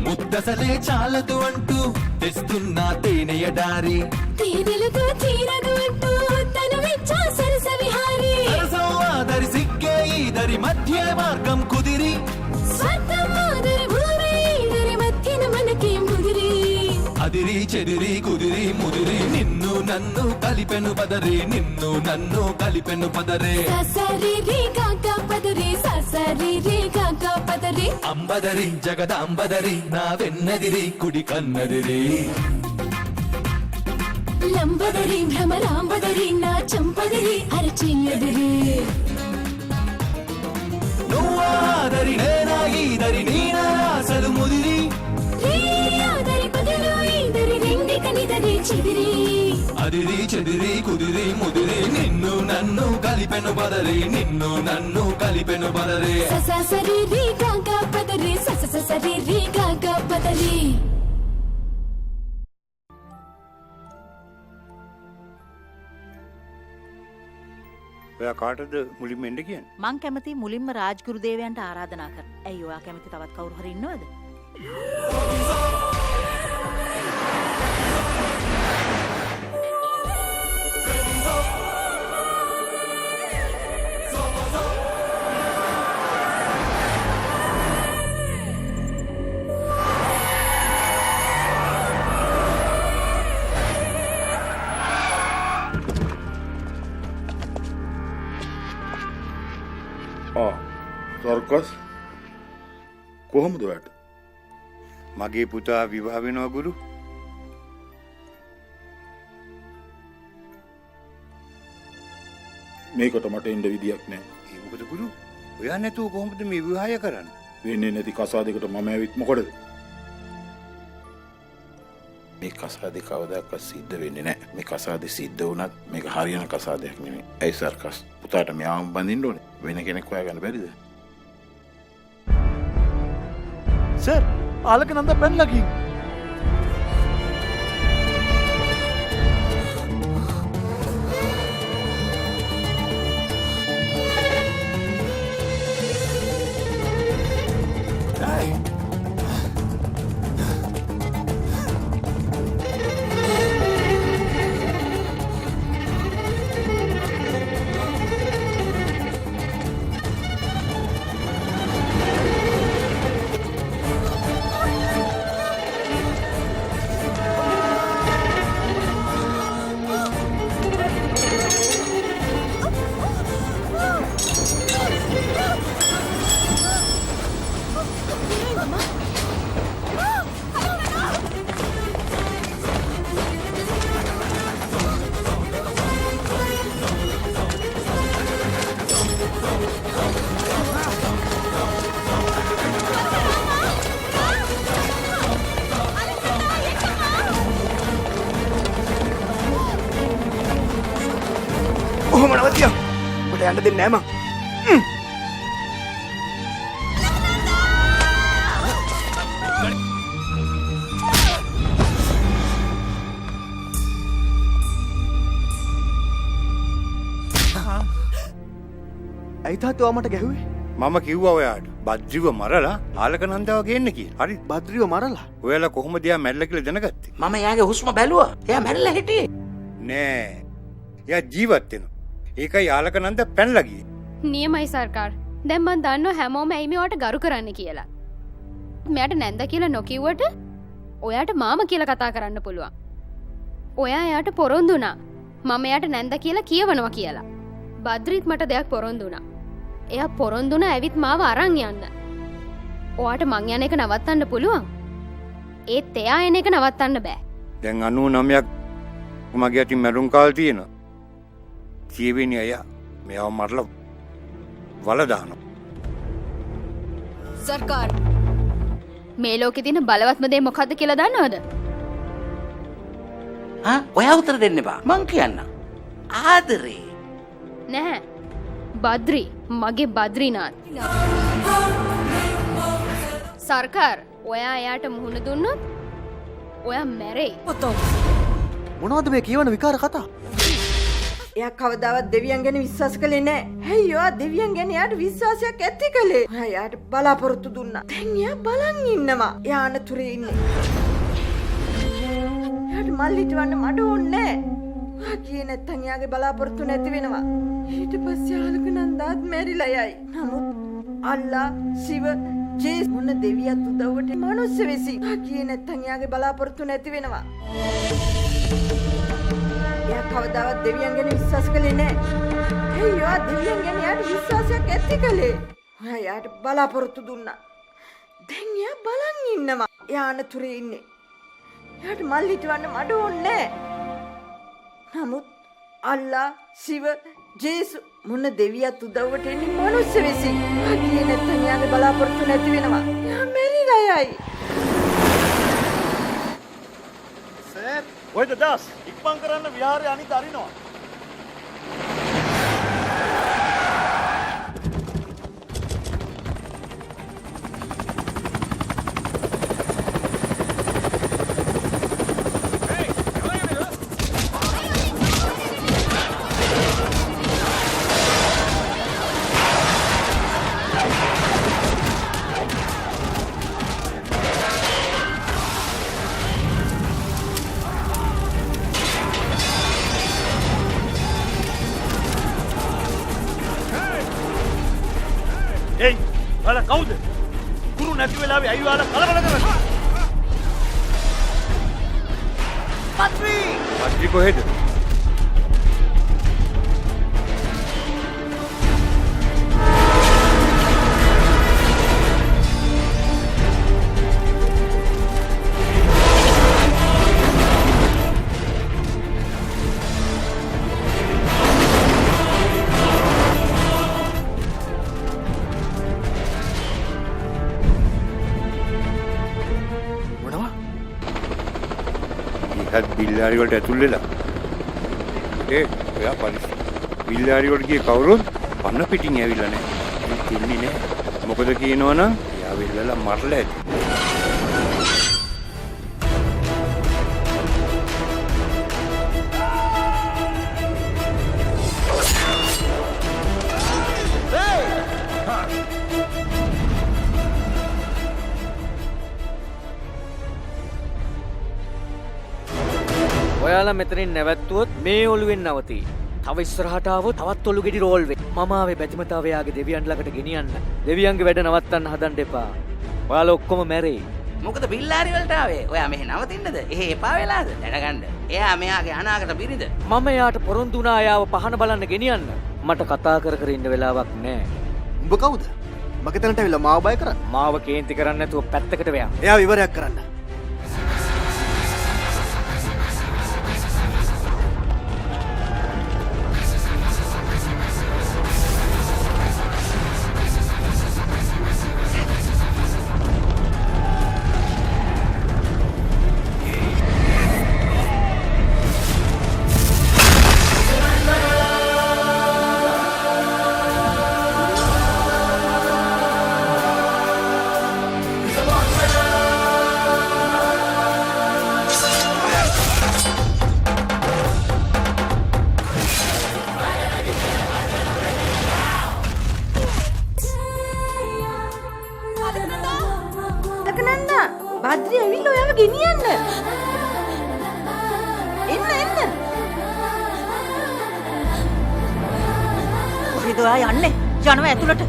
ముద్దసలే చాలదు అంటూ తెస్తున్నా తేనెయ డారి తేనెలతో తీరదు అంటూ తను వెచ్చ సరస విహారీ సరసవాదరి సిగ్గే ఈదరి మధ్య మార్గం కుదిరి స్వర్గం మాదరి భూమి ఈదరి మధ్యన మనకి ముదిరి అదిరి చెదిరి కుదిరి ముదిరి నిన్ను నన్ను కలిపెను పదరి నిన్ను నన్ను కలిపెను పదరే ససరి రి గాగా పదరి ససరి రి గాగా పదరి అంబదరి జగదాంబదరి నా వెన్నదిరి కుడి కన్నదిరి లంబదరి భ్రమరాంబదరి నా చంపదరి అరచేయదిరి నువ్వాదరి నేనా ఈదరి నీనా అసలు ముదిరి రేయాదరి పగలు ఈదరి రెండిట నిదరి చెదిరి అదిరి చెదిరి కుదిరి ముదిరి నిన్ను నన్ను కలిపెను బదరి నిన్ను నన్ను కలిపెను బదరి ససరి రి గాగా పదరి ససరి రి గాగా పదరి ඔයා කාටද මුලින්ම එන්න කියන්නේ? මං කැමති මුලින්ම රාජ්ගුරු දේවයන්ට ආරාධනා කරන්න. ඇයි ඔයා කැමති තවත් කවුරු හරි ඉන්නවද? සර්කස් කොහොමද ඔයාට? මගේ පුතා විවාහ වෙනවා ගුරු. මේකට මට එන්න විදියක් නෑ. ඒ මොකද ගුරු? ඔයා නැතුව කොහොමද මේ විවාහය කරන්නේ? වෙන්නේ නැති කසාදයකට මම ඇවිත් මොකටද? මේ කසාදේ කවදාකවත් සිද්ධ වෙන්නේ නැහැ. මේ කසාදේ සිද්ධ වුණත් මේක හරියන කසාදයක් නෙමෙයි. ඇයි සර්කස්? පුතාට මෙයාම බඳින්න ඕනේ. වෙන කෙනෙක් හොයාගන්න බැරිද? සර් ආලකනන්ද පැනලා ගිහින් ඔහොම නවතියන්. ඔබට යන්න දෙන්නේ නැහැ මං. ඇයි තාත්තේ ඔයා මට ගැහුවේ? මම කිව්වා ඔයාට බද්රිව මරලා ආලකනන්දව ගේන්න කියලා. හරි බද්රිව මරලා? ඔයාලා කොහොමද එයා මැරිලා කියලා දැනගත්තේ? මම එයාගේ හුස්ම බැලුවා. එයා මැරිලා හිටියේ. නෑ. එයා ජීවත් වෙනවා. ඒකයි ආලකනන්ද පැනලා ගියේ. නියමයි සර්කාර්. දැන් මන් දන්නවා හැමෝම ඇයි මේවට ගරු කරන්න කියලා. මෙයාට නැන්ද කියලා නොකියුවට ඔයාට මාම කියලා කතා කරන්න පුළුවන්. ඔයා එයාට පොරොන්දු වුණා. මම එයාට නැන්ද කියලා කියවනවා කියලා. බද්‍රිත් මට දෙයක් පොරොන්දු වුණා. එයා පොරොන්දු වුණා ඇවිත් මාව අරන් යන්න. ඔයාට මං යන එක නවත්තන්න පුළුවන්. ඒත් එයා එන එක නවත්තන්න බෑ. දැන් 99ක් මගේ අතින් මැරුම් කාල් තියෙනවා. 100 වෙනි අය මෙයාව මරලා වල දානවා. සර්කාර් මේ ලෝකේ තියෙන බලවත්ම දේ මොකද්ද කියලා දන්නවද? ඔයා උත්තර දෙන්න එපා. මං කියන්න. ආදරේ. නැහැ. බද්රි මගේ බද්රිනාත්. සර්කාර් ඔයා එයාට මුහුණ දුන්නොත් ඔයා මැරෙයි. මොනවද මේ කියවන විකාර කතා? එයා කවදාවත් දෙවියන් ගැන විශ්වාස කළේ නෑ. හැයි ඔයා දෙවියන් ගැන එයාට විශ්වාසයක් ඇති කළේ. ඔයා එයාට බලාපොරොත්තු දුන්නා. දැන් එයා බලන් ඉන්නවා. එයා අනතුරේ ඉන්නේ. එයාට මල්ලිට වන්න මඩ ඕනේ නෑ. ඔයා කියේ නැත්තම් එයාගේ බලාපොරොත්තු නැති වෙනවා. ඊට පස්සේ ආලකනන්දාත් මැරිලා යයි. නමුත් අල්ලා ශිව ජේස් මොන දෙවියත් උදව්වට මනුස්ස වෙසි. ඔයා කියේ නැත්තම් එයාගේ බලාපොරොත්තු නැති වෙනවා. එයා කවදාවත් දෙවියන් ගැන විශ්වාස කළේ නෑ. ඇයි ඔයා දෙවියන් ගැන එයාට විශ්වාසයක් ඇති කළේ? ඔයා එයාට බලාපොරොත්තු දුන්නා. දැන් එයා බලන් ඉන්නවා. එයා අනතුරේ ඉන්නේ. එයාට මල්ලිට වන්න මඩ ඕනේ නෑ. නමුත් අල්ලා ශිව ජේසු මොන දෙවියත් උදව්වට එන්නේ මනුස්ස වෙසි. ඔයා කියේ නැත්තම් එයාගේ බලාපොරොත්තු නැති වෙනවා. එයා මැරිලා යයි. සර් ඔයද දාස් ඉක්මන් කරන්න විහාරය අනිත් අරිනවා. එයි ඔයාලා කවුද? ගුරු නැති වෙලාවේ ඇයි ඔයාලා කලබල කරන්නේ? පත්‍රි! පත්‍රි කොහෙද? විල්ලාරි වලට ඇතුල් වෙලා. ඔයා පරිස්සම්. විල්ලාරි වලට ගිය කවුරුත් පන්න පිටින් ඇවිල්ලා නැහැ. ඉන්නේ නැහැ. මොකද කියනවනම් එයා වෙල්ලලා මරලා ඇති. ඔයාලා මෙතනින් නැවැත්තුවොත් මේ ඔළුවෙන් නවතී. තව ඉස්සරහට ආවොත් තවත් ඔලු ගෙඩි රෝල් වෙයි. මම ආවේ බැතිමතාවයාගේ දෙවියන් ළඟට ගෙනියන්න. දෙවියන්ගේ වැඩ නවත්තන්න හදන්න එපා. ඔයාලා ඔක්කොම මැරෙයි. මොකද බිල්ලාරි වලට ආවේ? ඔයා මෙහෙ නවතින්නද? එහෙ එපා වෙලාද? දැනගන්න. එයා මෙයාගේ අනාගත බිරිඳ. මම එයාට පොරොන්දු වුණා එයාව පහන බලන්න ගෙනියන්න. මට කතා කර කර ඉන්න වෙලාවක් නෑ. උඹ කවුද? මගේ තැනට ඇවිල්ලා මාව බය කරන්නේ? මාව කේන්ති කරන්න නැතුව පැත්තකට වෙයන්. එයා විවරයක් කරන්න. භද්‍රිය ඇවිල්ලා ඔයාව ගෙනියන්න. එන්න. කොහෙද ඔයා යන්නේ? යනවා ඇතුළට.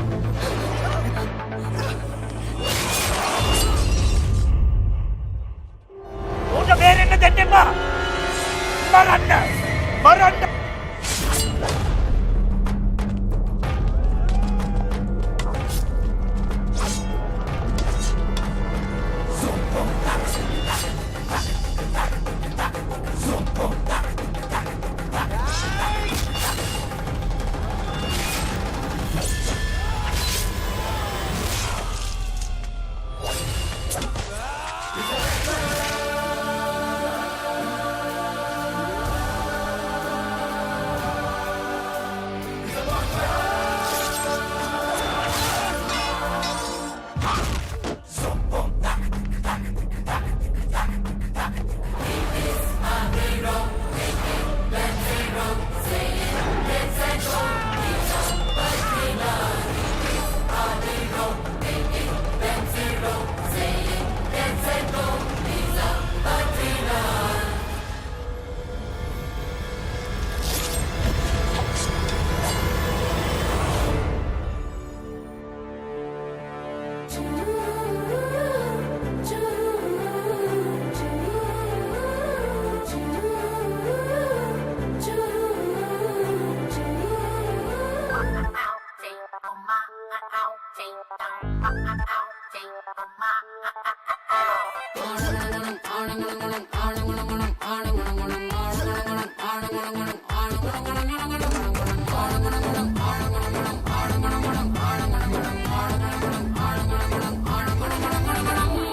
උඩ බේරෙන්න දෙන්න එපා. මරන්න.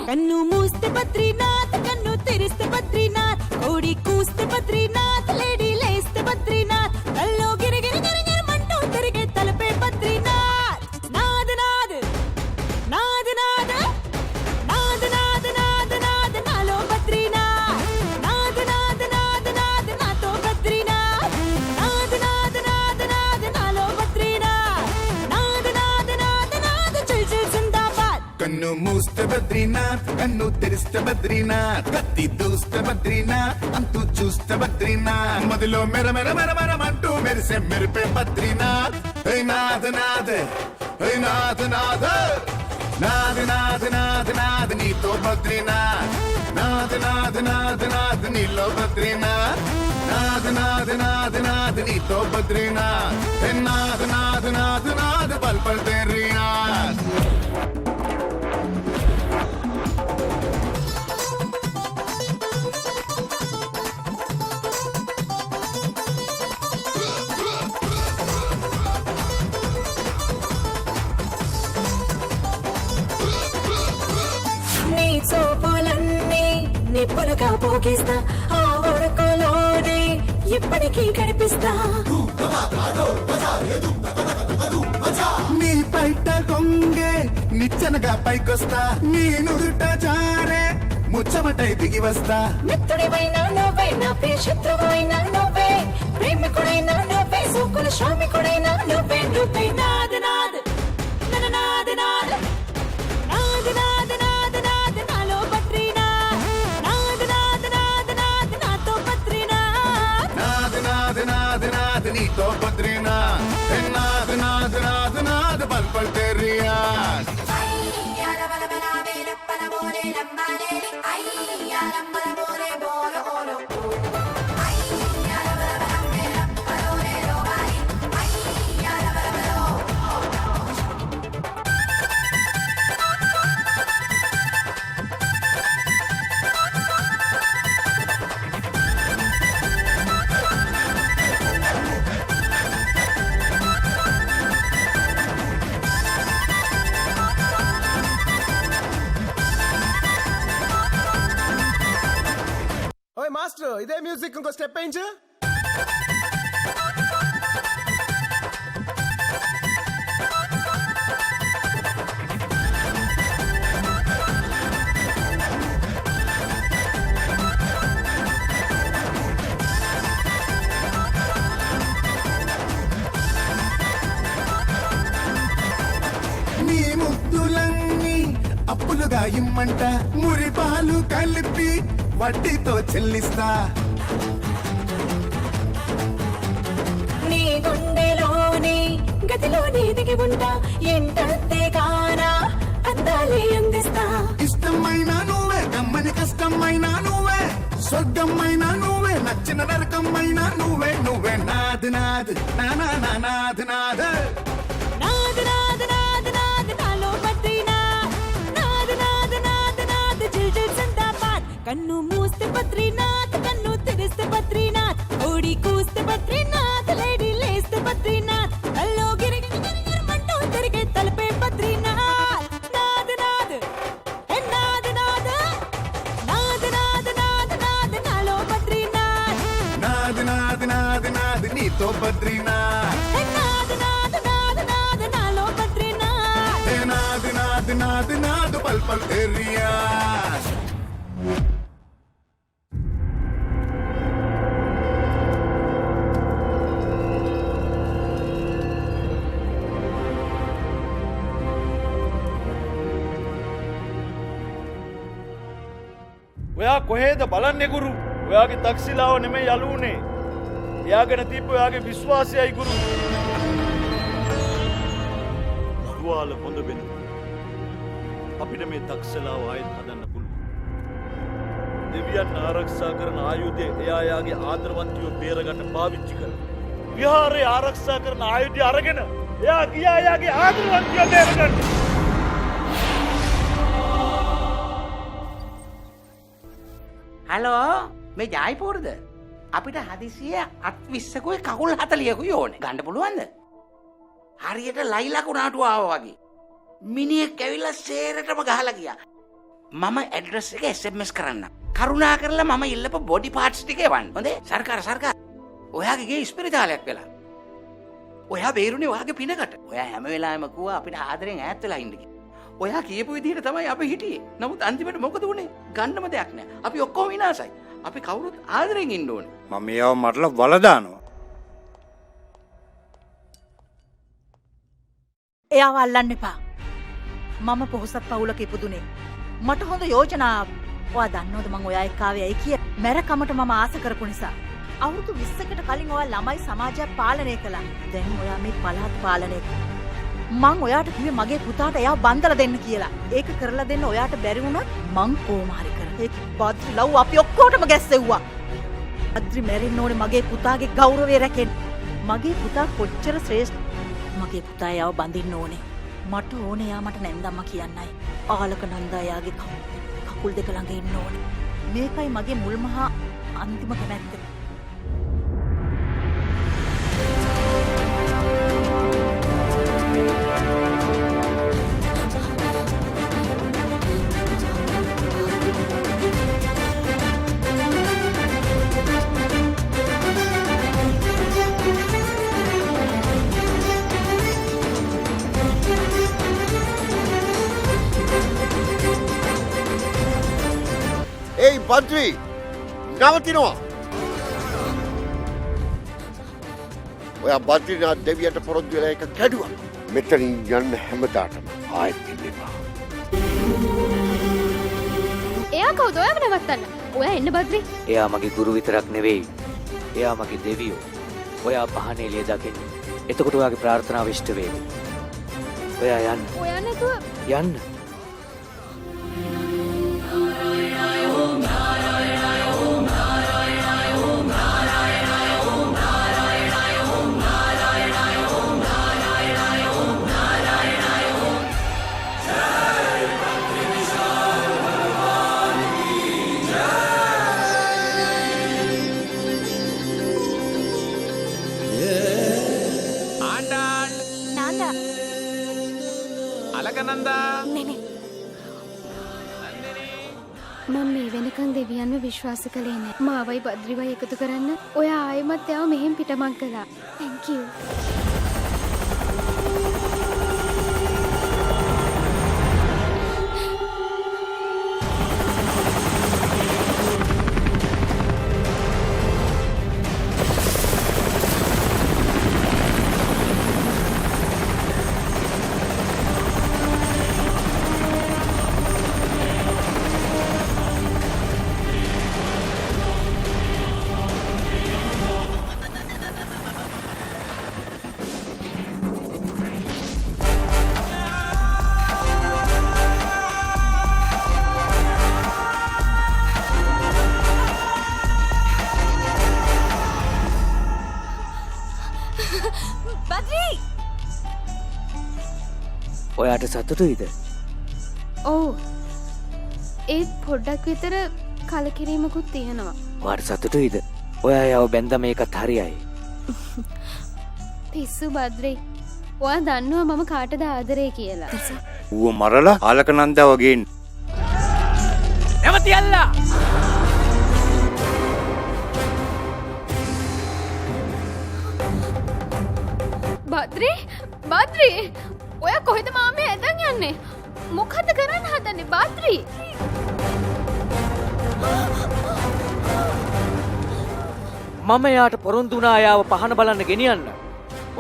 कन्नू मूसते बद्रीनाथ कन्नू तिरिस्ते बद्रीनाथ ओडी कूस्ते बद्रीनाथ लेडी लेस्ते बद्रीनाथ कल्लो गिर गिर गिर गिर मंटू तिरिगे तलपे बद्रीनाथ नाद नाद नाद नाद नाद नाद नाद नाद नालो बद्रीनाथ नाद नाद नाद नाद नातो बद्रीनाथ नाद नाद नाद नाद नालो बद्रीनाथ नाद नाद नाद नाद चल चल जिंदाबाद कन्नू मूसते बद्रीनाथ कन्नू तेरिस्ते बद्रीनाथ कत्ती दूस्ते बद्रीनाथ अंतु चूस्ते बद्रीनाथ मदिलो मेरा मेरा मेरा मेरा मंटू मेरे से मेरे पे बद्रीनाथ हे नाथ नाथ हे नाथ नाथ नाथ नाथ नाथ नाथ नी तो बद्रीनाथ नाथ नाथ नाथ नाथ नीलो बद्रीनाथ नाथ नाथ नाथ नाथ नी तो बद्रीनाथ हे नाथ नाथ नाथ नाथ पल पल तेरी याद నీ సోపులన్నీ నిప్పులుగా పోగిస్తా ఆ ఉడకలు నీకే కనిపిస్తా నీ పైట కొంగే నిచ్చనగా పైకొస్తా నీ నుదుట జారే ముచ్చమటై దిగి వస్తా మిత్రుడివైనా నువ్వే నా ప్రియ శత్రువైనా నువ్వే ప్రేమికుడైనా నువ్వే సోకుల శ్రామికుడైనా నువ్వే నువ్వే నాద నాద నన నాద నాద నాద నాద నాద నాద నాలో బద్రీనా నాద నాద నాద నాద నాతో బద్రీనా నాద నాద నాద నాద నీతో బద్రీనా నాద నాద నాద నాద పల్ పల్ తెరియా ఓయ్ మాస్టర్ ఇదే మ్యూజిక్ ఇంకో స్టెప్ వేయించు నీ ముద్దులన్నీ అప్పులుగా ఇమ్మంట మురిపాలు కలిపి వడ్డీతో చెల్లిస్తా నీ గుండెలోనే గదిలోనే దిగి ఉంటా ఎంటే కానా అందాలే అందిస్తా ఇష్టమైన నువ్వే కమ్మని కష్టమైన నువ్వే స్వర్గమైన నువ్వే నచ్చిన నరకమైన నువ్వే నువ్వే నాద్ నాద్ నానా నాద్ నాద్ నాద నాద నాద నాద నాలో బద్రీనా నాద నాద నాద నాద జిల్ జిల్ జిందాబాద్ కన్ను మూస్తే బద్రీనాథ్ కన్ను తెరిస్తే బద్రీనాథ్ ఓడి కూస్తే బద్రీనాథ్ లేడీ లేస్తే బద్రీనాథ్ కల్లో గిరిగిరిమంటూ తిరిగే తలపే బద్రీనాథ్ నాద నాద హే నాద నాద నాద నాద నాద నాద నాలో బద్రీనాథ్ నాద్ నాద్ నాద్ నాద్ నీతో బద్రీనాథ్ హే నాద నాద నాద నాద నాలో బద్రీనాథ్ హే నాద్ నాద్ నాద్ నాద్ పల్ పల్ తెరియా ඔයා කොහේද බලන්නේ ගුරු? ඔයාගේ තක්සිලාව නෙමෙයි යලුනේ. එයා ගැන තිබ්බ ඔයාගේ විශ්වාසයයි ගුරු. තුවාල හොඳ වෙන. අපිට මේ තක්සලාව ආයෙත් හදන්න පුළුවන්. දෙවියන් ආරක්ෂා කරන ආයුධය එයා යාගේ ආදරවන්තයෝ බේරගන්න පාවිච්චි කරනවා. විහාරේ ආරක්ෂා කරන ආයුධය අරගෙන එයා ගියා යාගේ ආදරවන්තයෝ බේරගන්න. හලෝ මේ ජයපුරද අපිට හදිසිය අත් 20කුයි කකුල් 40කුයි ඕනේ. ගන්න පුළුවන්ද? හරියට ලයිලා කුණාටුව ආවා වගේ. මිනිහෙක් ඇවිල්ලා සේරටම ගහලා ගියා. මම ඇඩ්‍රස් එක SMS කරන්න. කරුණා කරලා මම ඉල්ලපු බොඩි පාර්ට්ස් ටික එවන්න. හොඳේ? සර්කාර ඔයාගේ ගේ ස්පිරිතාලයක් වෙලා. ඔයා බේරුනේ ඔයාගේ පිනකට. ඔයා හැම වෙලාවෙම කිව්වා අපිට ආදරෙන් ඈත් වෙලා ඉන්න කියලා. ඔයා කියපු විදිහට තමයි අපි හිටියේ. නමුත් අන්තිමට මොකද වුනේ? ගන්නම දෙයක් නැහැ. අපි ඔක්කොම විනාසයි. අපි කවුරුත් ආදරෙන් ඉන්න ඕනේ. මම මේව මරලා වලදානවා. එයාව අල්ලන්න එපා. මම පොහොසත් පවුලක ඉපදුනේ. මට හොඳ යෝජනාවක්. ඔයා දන්නවද මං ඔයා එක්ක ආවේ ඇයි කිය? මැරකමට මම ආස කරපු නිසා. අවුරුදු 20කට කලින් ඔයා ළමයි සමාජයක් පාලනය කළා. දැන් ඔයා මේ පළාත් පාලනය කරනවා. මං ඔයාට කිව්වේ මගේ පුතාට එයාව බන්දලා දෙන්න කියලා. ඒක කරලා දෙන්න ඔයාට බැරි වුණොත් මං කොහොම හරි කරා. ඒක බද්රි ලව් අපි ඔක්කොටම ගැස්සෙව්වා. බද්රි මැරෙන්න ඕනේ මගේ පුතාගේ ගෞරවය රැකෙන්න. මගේ පුතා කොච්චර ශ්‍රේෂ්ඨ. මගේ පුතා එයාව බඳින්න ඕනේ. මට ඕනේ එයා මට නැන්දම්ම කියන්නයි. ආලක නන්දා එයාගේ කකුල් දෙක ළඟ ඉන්න ඕනේ. මේකයි මගේ මුල්ම හා අන්තිම කැමැත්ත. බද්‍රි නවතිනවා. ඔයා බද්‍රිනාත් දෙවියන්ට පොරොන්දු වෙලා එක කැඩුවා. මෙතනින් යන්න හැමදාටම ආයෙත් ඉන්න එපා. එයා කවුද ඔයාව නවත්තන්න? ඔයා එන්න බද්‍රි. එයා මගේ ගුරු විතරක් නෙවෙයි. එයා මගේ දෙවියෝ. ඔයා පහනේ එළිය දකින්න. එතකොට ඔයාගේ ප්‍රාර්ථනාව ඉෂ්ට වේවි. ඔයා යන්න. ඔයා නැතුව යන්න. මම මේ වෙනකන් දෙවියන්ව විශ්වාස කළේ නෑ. මාවයි බද්රිවයි එකතු කරන්න ඔයා ආයෙමත් එයාව මෙහෙම පිටමං කළා. Thank you. ඔයාට සතුටුයිද? ඔව්. ඒත් පොඩ්ඩක් විතර කලකිරීමකුත් තියෙනවා. ඔයාට සතුටුයිද? ඔයා යව බැන්දම ඒකත් හරියයි. පිස්සු බද්‍රි. ඔයා දන්නවා මම කාටද ආදරේ කියලා. ඌව මරලා ආලකනන්දා වගේ නැවතියල්ලා. බද්‍රි බද්‍රි ඔයා කොහෙද මාමේ ඇදන් යන්නේ? මොකද කරන්න හදන්නේ බද්රි? මම එයාට පොරොන්දු වුණා එයාව පහන බලන්න ගෙනියන්න.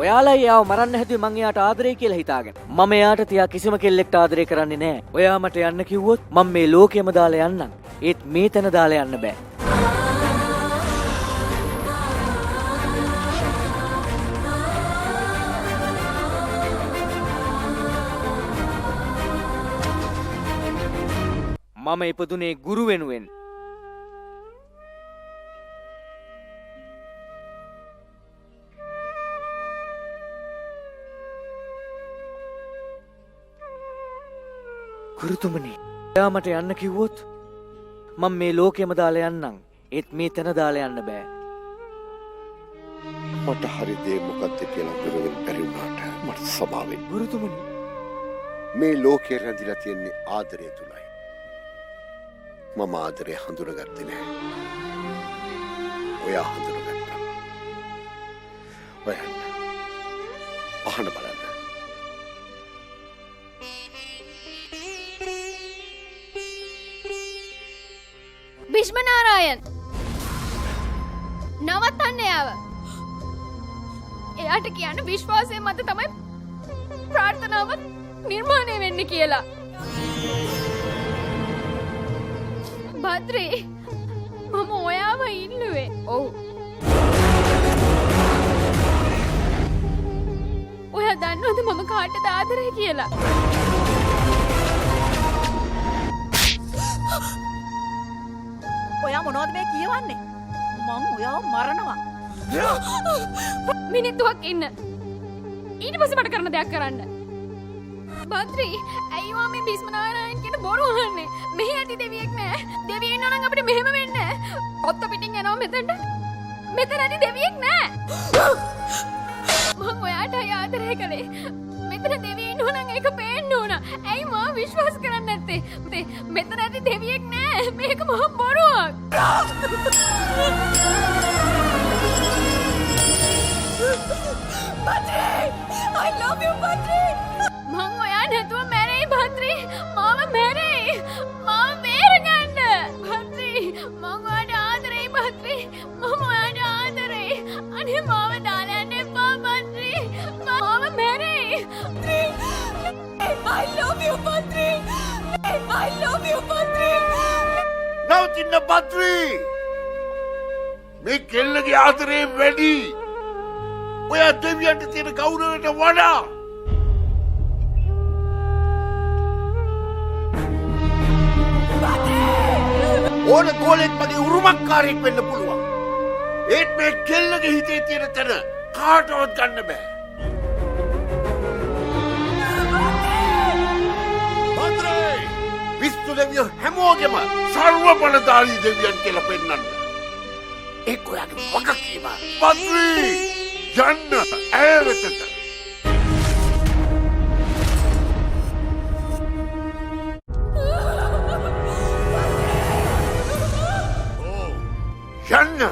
ඔයාලා එයාව මරන්න හැදුවේ මං එයාට ආදරේ කියලා හිතාගෙන. මම එයාට තියා කිසිම කෙල්ලෙක්ට ආදරේ කරන්නේ නැහැ. ඔයා මට යන්න කිව්වොත් මම මේ ලෝකෙම දාලා යන්නම්. ඒත් මේ තැන දාලා යන්න බෑ. මම ඉපදුනේ ගුරු වෙනුවෙන්. ගුරුතුමනි, එයා මට යන්න කිව්වොත් මම මේ ලෝකෙම දාලා යන්නම්. ඒත් මේ තැන දාලා යන්න බෑ. මට හරි දේ මොකක්ද කියලා ගුරුවෙන් බැරි වුණාට මට සමාවෙන්න. ගුරුතුමනි, මේ ලෝකේ රැඳිලා තියෙන්නේ ආදරය තුලයි. මම ආදරය හඳුනගත්තේ නැහැ. ඔයා හඳුනගත්තා. ඔයන්න පහන බලන්න. භීෂ්මනාරායන් නවත්තන්න එයාව. එයාට කියන්න විශ්වාසය මත තමයි ප්‍රාර්ථනාව නිර්මාණය වෙන්නේ කියලා. බද්‍රි, මම ඔයාව ඉල්ලුවේ. ඔව්. ඔයා දන්නවද මම කාටද ආදරේ කියලා? ඔයා මොනවද මේ කියවන්නේ? මං ඔයාව මරනවා. මිනිත්තුවක් ඉන්න. ඊට පස්සේ මට කරන දෙයක් කරන්න. බද්‍රි, ඇයි ඔයා මේ භීෂ්මනාරායන් කියන බොරු අහන්නේ? මෙහෙ ඇති දෙවියෙක් නෑ. දෙවියෝ ඉන්නවා නම් අපිට මෙහෙම වෙන්නේ නෑ. ඔත්ත පිටින් යනවා මෙතනට. මෙතන ඇති දෙවියෙක් නෑ. මං ඔයාටයි ආදරය කළේ. මෙතන දෙවියෝ ඉන්නවා නම් ඒක පේන්න ඕන. ඇයි මම විශ්වාස කරන්නේ නැත්තේ? මෙතන ඇති දෙවියෙක් නෑ. මේක මහ බොරුවක්. බද්‍රි! I love you බද්‍රි! මං ඔයා නැතුව මැරෙයි බද්‍රි! මාව මැරෙයි! මාව බේරගන්න! බද්‍රි! මාව දාලා යන්න එපා බද්රි. මාව මැරෙයි. I love you බද්රි. I love you බද්රි. නවතින්න බද්රි. මේ කෙල්ලගේ ආදරේ වැඩි. ඔයා දෙවියන්ට තියෙන ගෞරවයට වඩා. ඕන ගෝලෙක් මගේ උරුමක්කාරයෙක් වෙන්න පුළුවන්. ඒත් මේ කෙල්ලගේ හිතේ තියෙන තැන කාටවත් ගන්න බෑ. බද්රේ! විශ්ව දෙවියෝ හැමෝගෙම සර්ව බලධාරී දෙවියන් කියලා පෙන්නන්න. ඒක ඔයාගේ වගකීම. බද්රි! යන්න ඇය වෙතට. යන්න!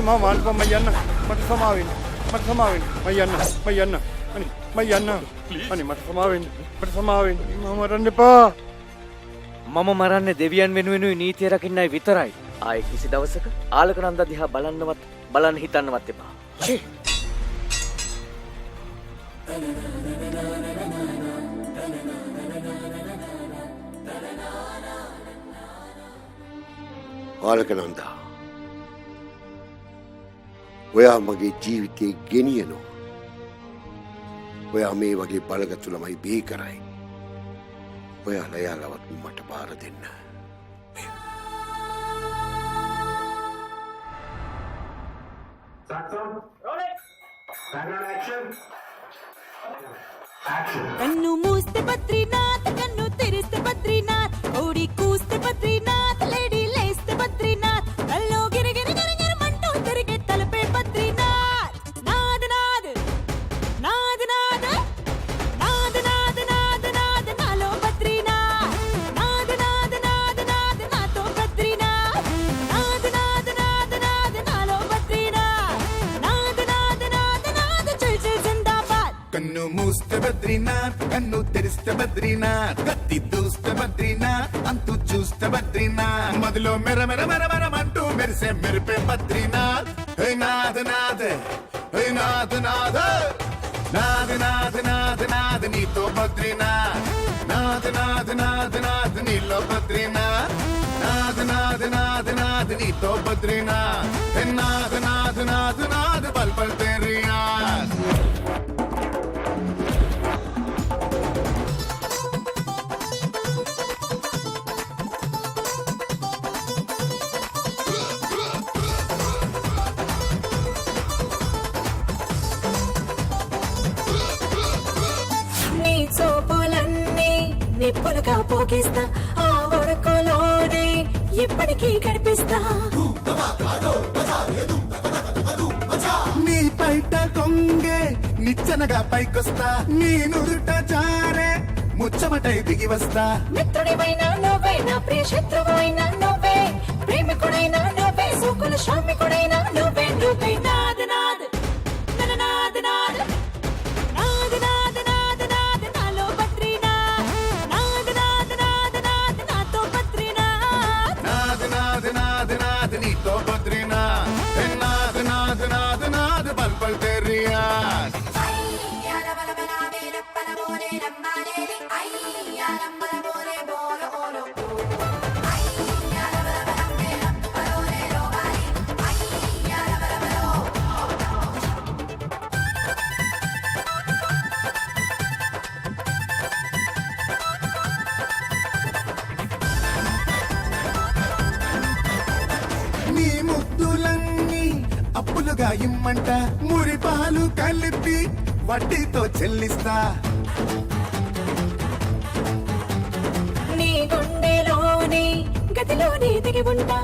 මම මාල්පම් මම යන්න මට සමාවෙන්න මම යන්න අනේ මට සමාවෙන්න මම මරන්න එපා. මම මරන්නේ දෙවියන් වෙනුවෙනුයි නීතිය රකින්නයි විතරයි. ආයේ කිසි දවසක ආලකනන්ද දිහා බලන්න හිතන්නවත් එපා. ෂේ. ආලකනන්දා, ඔයා මගේ ජීවිතේ ගෙනියනවා. ඔයා මේ වගේ බලගත්තු ළමයි බිහි කරයි. ඔයාලා යාලවත් මට බාර දෙන්න. कन्नू मूसते बद्रीनाथ कन्नू तिरिस्ते बद्रीनाथ ओडी कूस्ते बद्रीनाथ लेडी लेस्ते बद्रीनाथ कल्लो गिर गिर गिर गिर मंटू तिरिगे तलपे बद्रीनाथ नाद नाद नाद नाद नाद नाद नाद नाद नालो बद्रीनाथ नाद नाद नाद नाद नातो बद्रीनाथ नाद नाद नाद नाद नालो बद्रीनाथ नाद नाद नाद नाद चल चल जिंदाबाद कन्नू मूसते बद्रीनाथ कन्नू तेरिस्ते बद्रीनाथ कत्ती दूस्ते बद्रीनाथ अंतु चूस्ते बद्रीनाथ मदलो मेरा मेरा मेरा मेरा मंटू मेरे से मेरे पे बद्रीनाथ हे नाद नाद हे नाद नाद नाद नाद नाद नाद नी तो बद्रीनाथ नाद नाद नाद नाद नीलो बद्रीनाथ नाद नाद नाद नाद नी तो बद्रीनाथ हे नाद नाद नाद नाद पल पल तेरी याद నిప్పులుగా పోగిస్తా ఆ వరకులోనే ఎప్పటికీ గడిపిస్తా నీ పైట కొంగే నిచ్చనగా పైకొస్తా నీ నుదుట జారే ముచ్చమటై దిగి వస్తా మిత్రుడివైనా నువ్వే నా ప్రియ శత్రువైనా నువ్వే ప్రేమికుడైనా నువ్వే సోకుల శ్రామికుడైనా నువ్వే నువ్వే నాద నాద నన నాద నాద నాద నాద నాద నాద నాలో బద్రీనాథ్ నాద నాద నాద నాద నాతో బద్రీనాథ్ నాద నాద నాద నాద నీతో బద్రీనాథ్ నాద నాద నాద నాద పల్ పల్ తెరియా నీ ముద్దులన్నీ అప్పులుగా ఇమ్మంట మురిపాలు కలిపి వడ్డీతో చెల్లిస్తా నీ గుండెలోని గదిలోనే దిగి ఉంటా